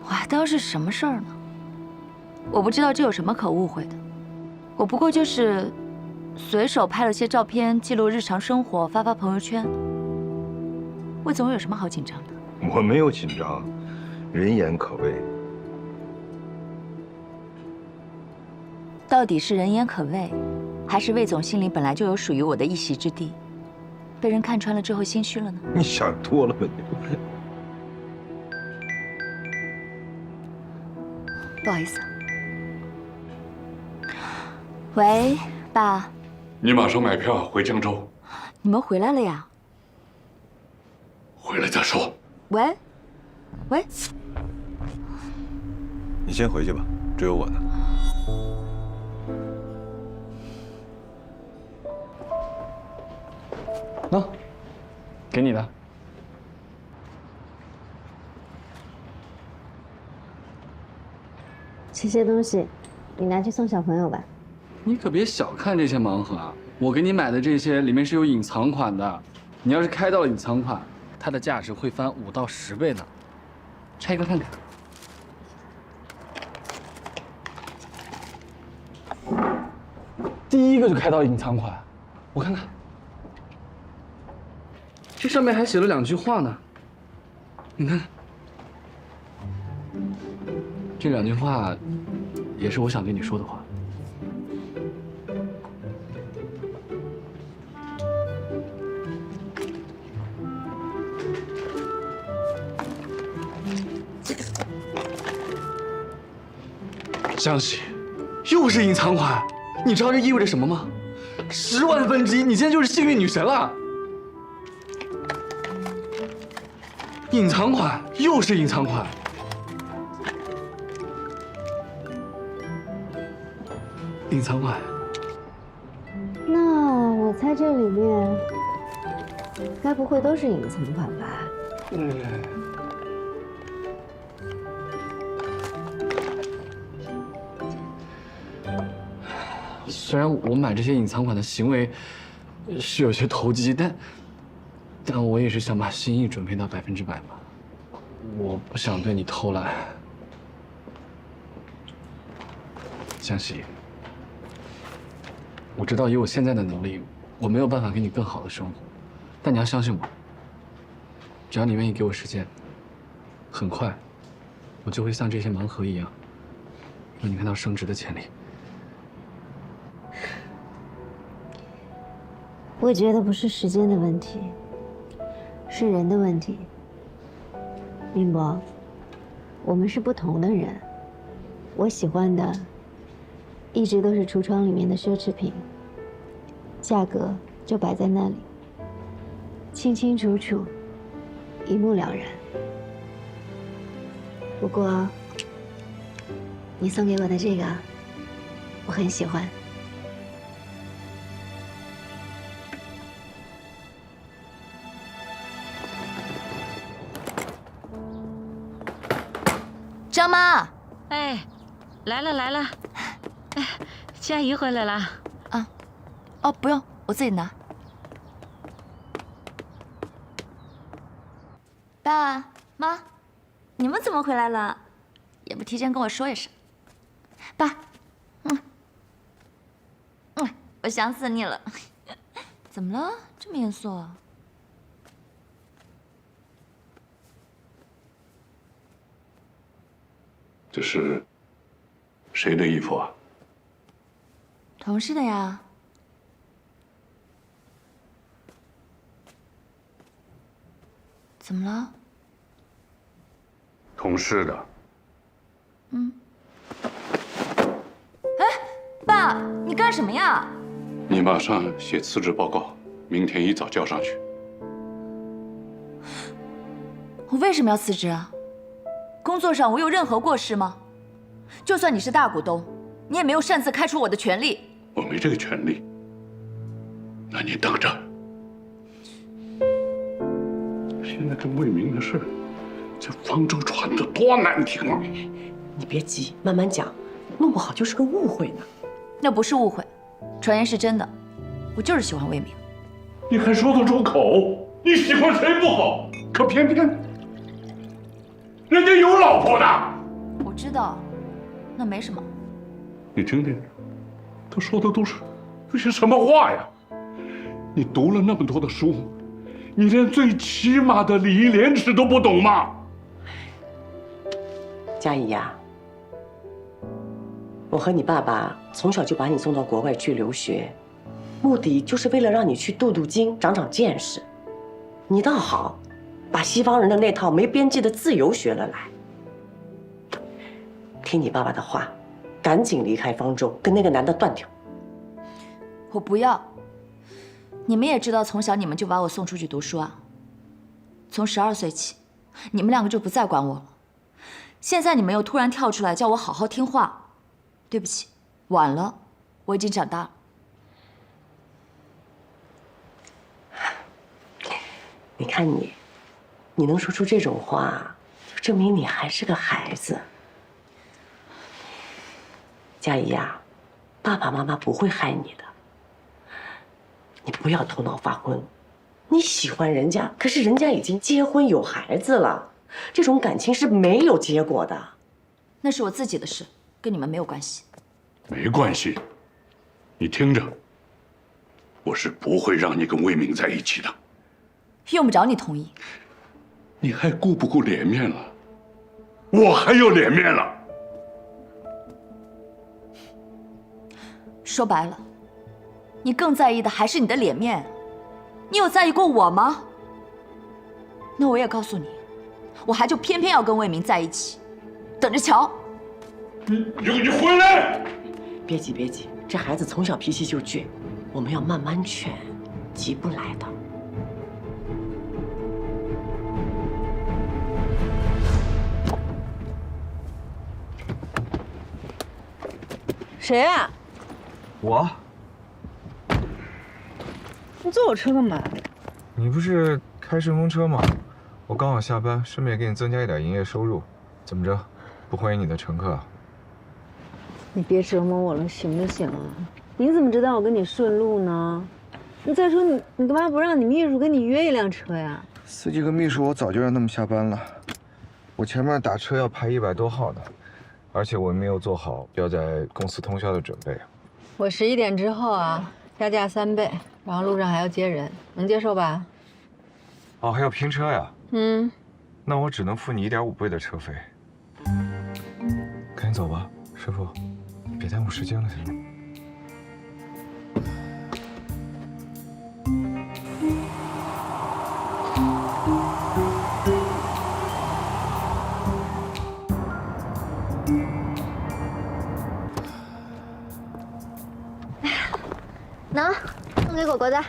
我还当是什么事儿呢？我不知道这有什么可误会的。我不过就是随手拍了些照片，记录日常生活，发朋友圈。魏总有什么好紧张的？
我没有紧张，人言可畏。
到底是人言可畏，还是魏总心里本来就有属于我的一席之地？被人看穿了之后心虚了呢？
你想多了吧你？
不好意思。喂，爸。
你马上买票回江州。
你们回来了呀？
回来再说。
喂，喂。
你先回去吧，这有我呢。
喏，给你的。
这些东西，你拿去送小朋友吧。
你可别小看这些盲盒啊！我给你买的这些里面是有隐藏款的，你要是开到了隐藏款，它的价值会翻5到10倍呢。拆一个看看。第一个就开到隐藏款，我看看。这上面还写了2句话呢，你看，这2句话也是我想跟你说的话。江喜，又是隐藏款，你知道这意味着什么吗？10万分之一，你现在就是幸运女神了。隐藏款又是隐藏款，隐藏款。
那我猜这里面该不会都是隐藏款吧？
虽然我买这些隐藏款的行为是有些投机，但我也是想把心意准备到100%嘛。我不想对你偷懒，江喜。我知道以我现在的能力，我没有办法给你更好的生活，但你要相信我，只要你愿意给我时间，很快，我就会像这些盲盒一样，让你看到升值的潜力。
我觉得不是时间的问题，是人的问题。明博，我们是不同的人，我喜欢的一直都是橱窗里面的奢侈品，价格就摆在那里，清清楚楚，一目了然。不过，你送给我的这个，我很喜欢。
张妈，
哎，来了来了，哎，佳怡回来了
啊？哦，不用，我自己拿。爸妈，你们怎么回来了？也不提前跟我说一声。爸，我想死你了。怎么了？这么严肃啊？
这是谁的衣服啊？
同事的呀。怎么了？
同事的。
哎，爸，你干什么呀？
你马上写辞职报告，明天一早交上去。
我为什么要辞职啊？工作上我有任何过失吗？就算你是大股东，你也没有擅自开除我的权利。
我没这个权利。那你等着。现在这魏明的事，在方舟传的多难听啊！
你别急，慢慢讲，弄不好就是个误会呢。
那不是误会，传言是真的。我就是喜欢魏明。
你还说得出口？你喜欢谁不好，可偏偏人家有老婆的。
我知道，那没什么。
你听听，他说的都是些什么话呀？你读了那么多的书，你连最起码的礼义廉耻都不懂吗？
佳怡呀，我和你爸爸从小就把你送到国外去留学，目的就是为了让你去镀镀金，长长见识。你倒好，把西方人的那套没边际的自由学了来。听你爸爸的话，赶紧离开方舟，跟那个男的断掉。
我不要。你们也知道，从小你们就把我送出去读书啊。从12岁起，你们两个就不再管我了。现在你们又突然跳出来叫我好好听话，对不起，晚了，我已经长大了。
你看你，你能说出这种话，就证明你还是个孩子。佳怡呀，爸爸妈妈不会害你的。你不要头脑发昏，你喜欢人家，可是人家已经结婚有孩子了，这种感情是没有结果的。
那是我自己的事，跟你们没有关系。
没关系，你听着，我是不会让你跟魏明在一起的。
用不着你同意。
你还顾不顾脸面了？我还有脸面了。
说白了，你更在意的还是你的脸面。你有在意过我吗？那我也告诉你，我还就偏偏要跟魏明在一起，等着瞧。
你回来！
别急别急，这孩子从小脾气就倔，我们要慢慢劝，急不来的。
谁啊？
我。
你坐我车干嘛？
你不是开顺风车吗？我刚好下班，顺便给你增加一点营业收入。怎么着，不欢迎你的乘客啊？
你别折磨我了，行不行啊？你怎么知道我跟你顺路呢？你再说你干嘛不让你秘书跟你约一辆车呀？
司机和秘书我早就让他们下班了，我前面打车要排100多号呢，而且我没有做好标在公司通宵的准备。
我11点之后啊，加价3倍，然后路上还要接人，能接受吧？
哦，还要拼车呀？那我只能付你1.5倍的车费。赶紧走吧，师傅，别耽误时间了，行吗？
喏，送给果果的。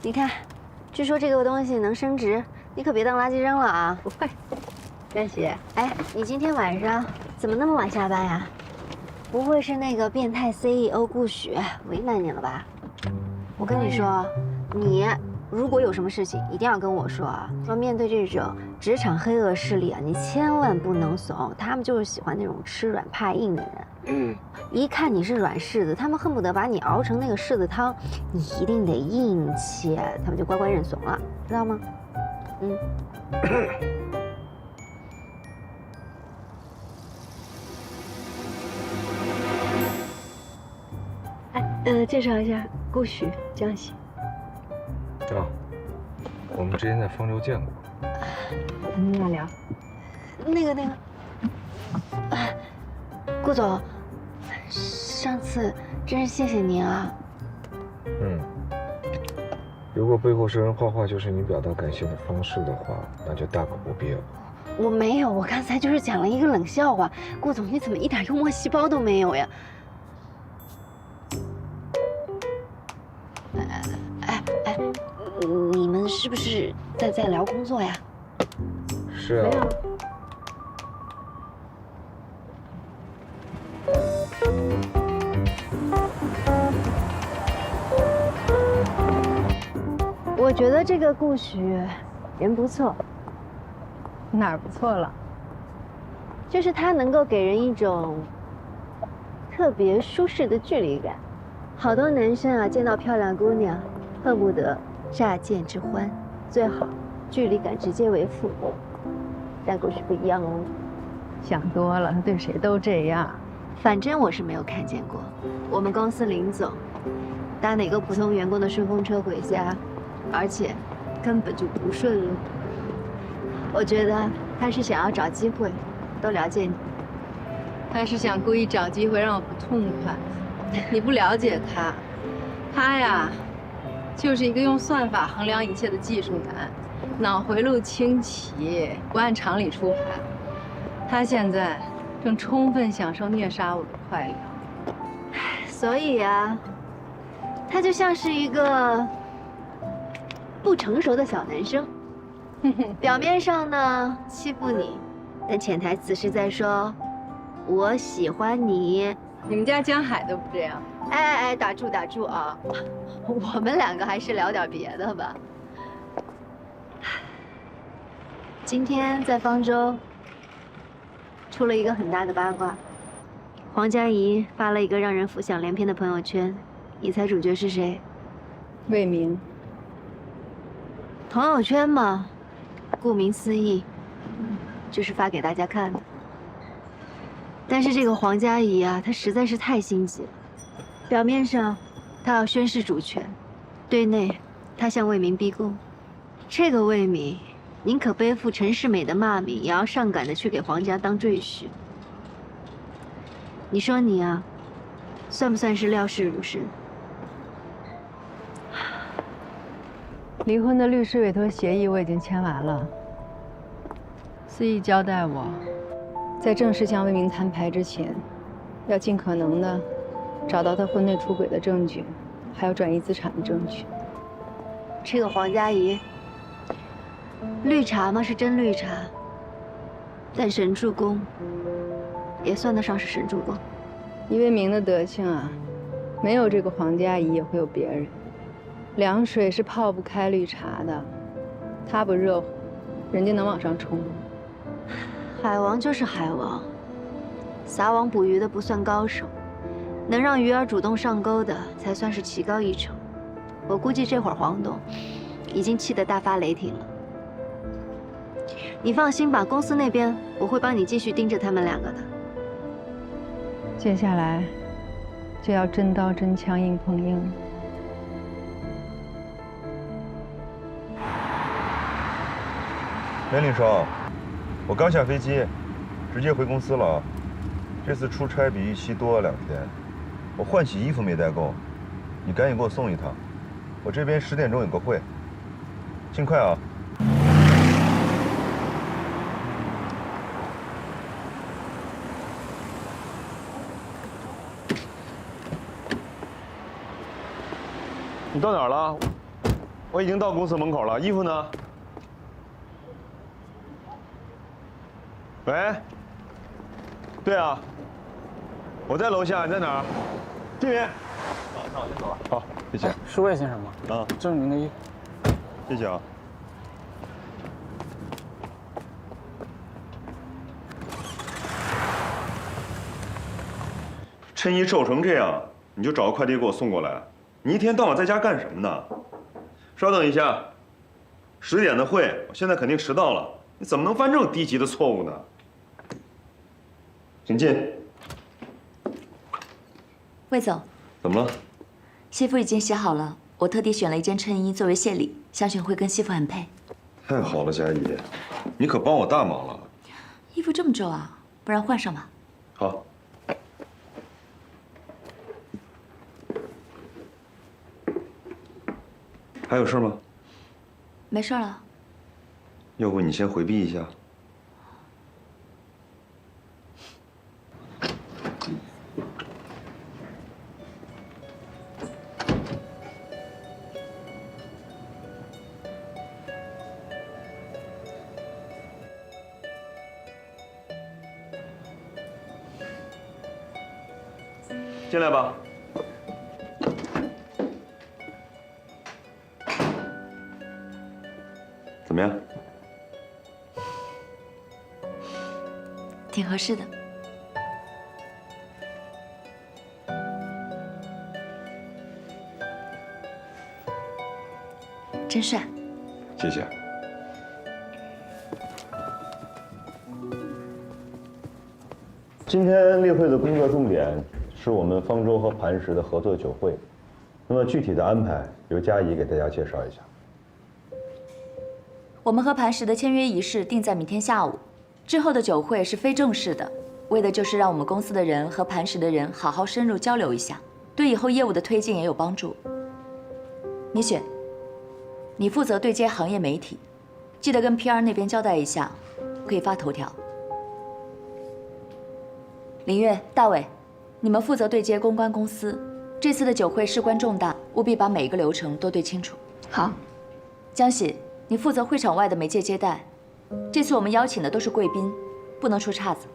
你看，据说这个东西能升值，你可别当垃圾扔了啊！
不会，谢谢。
哎，你今天晚上怎么那么晚下班呀？不会是那个变态 CEO 顾许为难你了吧？我跟你说，你如果有什么事情，一定要跟我说啊！说面对这种职场黑恶势力啊，你千万不能怂，他们就是喜欢那种吃软怕硬的人。一看你是软柿子，他们恨不得把你熬成那个柿子汤，你一定得硬切，他们就乖乖认怂了，知道吗？
介绍一下顾许、江喜。
我们之前在方舟见过。
你俩聊。
那个，顾总，上次真是谢谢您啊。
如果背后说人坏话就是你表达感谢的方式的话，那就大可不必了。
我没有，我刚才就是讲了一个冷笑话。顾总，你怎么一点幽默细胞都没有呀？你们是不是在聊工作呀？
是啊。
我觉得这个顾许人不错。
哪儿不错了？
就是他能够给人一种特别舒适的距离感。好多男生啊，见到漂亮姑娘，恨不得乍见之欢，最好距离感直接为负。但顾许不一样哦，
想多了，他对谁都这样。
反正我是没有看见过。我们公司林总搭哪个普通员工的顺风车回家，而且根本就不顺路。我觉得他是想要找机会多了解你。
他是想故意找机会让我不痛快。你不了解他，他呀，就是一个用算法衡量一切的技术男，脑回路清奇，不按常理出牌。他现在正充分享受虐杀我的快乐。
所以啊，他就像是一个不成熟的小男生，表面上呢欺负你，但潜台词是在说我喜欢你。
你们家江海都不这样。
哎，打住啊！我们两个还是聊点别的吧。今天在方舟出了一个很大的八卦，黄佳怡发了一个让人浮想联翩的朋友圈，你猜主角是谁？
魏明。
朋友圈嘛，顾名思义，就是发给大家看的。但是这个黄佳怡啊，她实在是太心急了。表面上，她要宣示主权，对内，她向魏明逼宫。这个魏明，宁可背负陈世美的骂名，也要上赶的去给黄家当赘婿。你说你啊，算不算是料事如神？
离婚的律师委托协议我已经签完了。司仪交代我，在正式向魏明摊牌之前，要尽可能的找到他婚内出轨的证据，还有转移资产的证据。
这个黄佳怡，绿茶嘛是真绿茶，但神助攻，也算得上是神助攻。
以魏明的德行啊，没有这个黄佳怡也会有别人。凉水是泡不开绿茶的，他不热乎，人家能往上冲。
海王就是海王，撒网捕鱼的不算高手，能让鱼儿主动上钩的才算是棋高一筹。我估计这会儿黄董已经气得大发雷霆了。你放心吧，公司那边我会帮你继续盯着他们两个的。
接下来就要真刀真枪硬碰硬。
袁领少，我刚下飞机，直接回公司了。这次出差比预期多了2天，我换洗衣服没带够，你赶紧给我送一趟。我这边10点钟有个会，尽快啊。你到哪儿了？我已经到公司门口了，衣服呢？喂？对啊，我在楼下，你在哪儿？这边。那我先走了。好，谢谢。
是魏先生吗？
啊，
这是您的衣服。
谢谢啊。衬衣皱成这样，你就找个快递给我送过来。你一天到晚在家干什么呢？稍等一下，10点的会，我现在肯定迟到了。你怎么能犯这种低级的错误呢？请进。
魏总，
怎么了？
西服已经洗好了，我特地选了一件衬衣作为谢礼，相信会跟西服很配。
太好了，佳怡，你可帮我大忙了。
衣服这么皱啊，不然换上吧。
好。还有事吗？
没事了。
要不你先回避一下。进来吧。怎么样？
挺合适的。真帅。
谢谢。今天例会的工作重点是我们方舟和磐石的合作酒会，那么具体的安排由佳怡给大家介绍一下。
我们和磐石的签约仪式定在明天下午，之后的酒会是非正式的，为的就是让我们公司的人和磐石的人好好深入交流一下，对以后业务的推进也有帮助。米雪，你负责对接行业媒体，记得跟 PR 那边交代一下，可以发头条。林月、大伟，你们负责对接公关公司，这次的酒会事关重大，务必把每一个流程都对清楚。
好。
江喜，你负责会场外的媒介接待，这次我们邀请的都是贵宾，不能出岔子。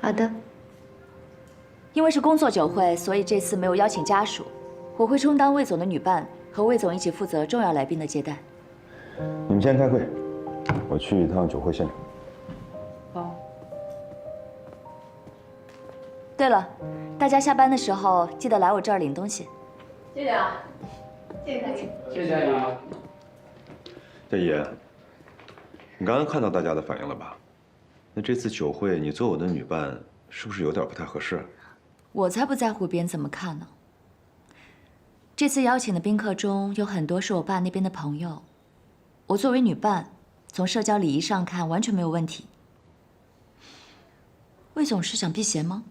好的。
因为是工作酒会，所以这次没有邀请家属，我会充当魏总的女伴，和魏总一起负责重要来宾的接待。
你们先开会，我去一趟酒会现场。
好。对了，大家下班的时候记得来我这儿领东西。
谢谢啊，谢谢大姐。
谢谢佳怡。
佳怡，你刚刚看到大家的反应了吧？那这次酒会你做我的女伴，是不是有点不太合适？
我才不在乎别人怎么看呢。这次邀请的宾客中有很多是我爸那边的朋友，我作为女伴，从社交礼仪上看完全没有问题。魏总是想避嫌吗？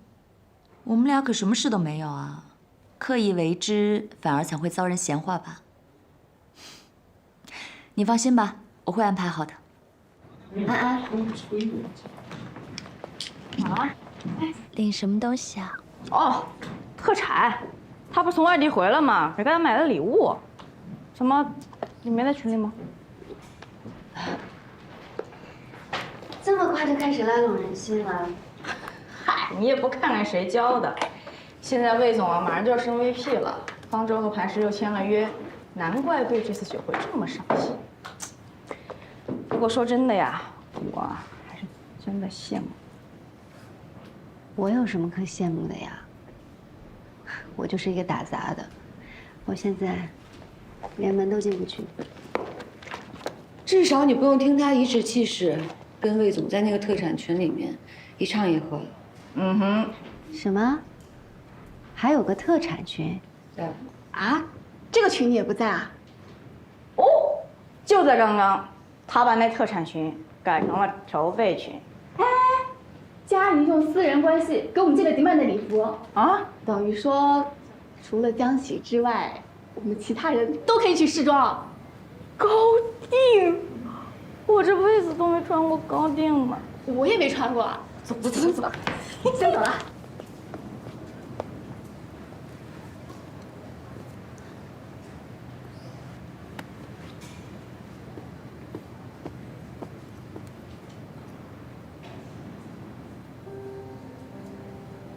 我们俩可什么事都没有啊，刻意为之反而才会遭人闲话吧。你放心吧，我会安排好的。安安，
啊？
领什么东西啊？
哦，特产，他不是从外地回来吗？给他买的礼物。怎么，你没在群里吗？
这么快就开始拉拢人心了？
嗨，你也不看看谁教的。现在魏总啊，马上就要升 VP 了，方舟和磐石又签了约，难怪对这次酒会这么上心。不过说真的呀，我还是真的羡慕。
我有什么可羡慕的呀？我就是一个打杂的，我现在连门都进不去。
至少你不用听他颐指气使，跟魏总在那个特产群里面一唱一和的。
嗯哼。
什么？还有个特产群。
啊，这个群你也不在啊？哦，就在刚刚，他把那特产群改成了筹备群。哎，佳怡用私人关系给我们借了迪曼的礼服啊，等于说，除了江喜之外，我们其他人都可以去试装。高定，我这辈子都没穿过高定嘛。我也没穿过。走，先走了。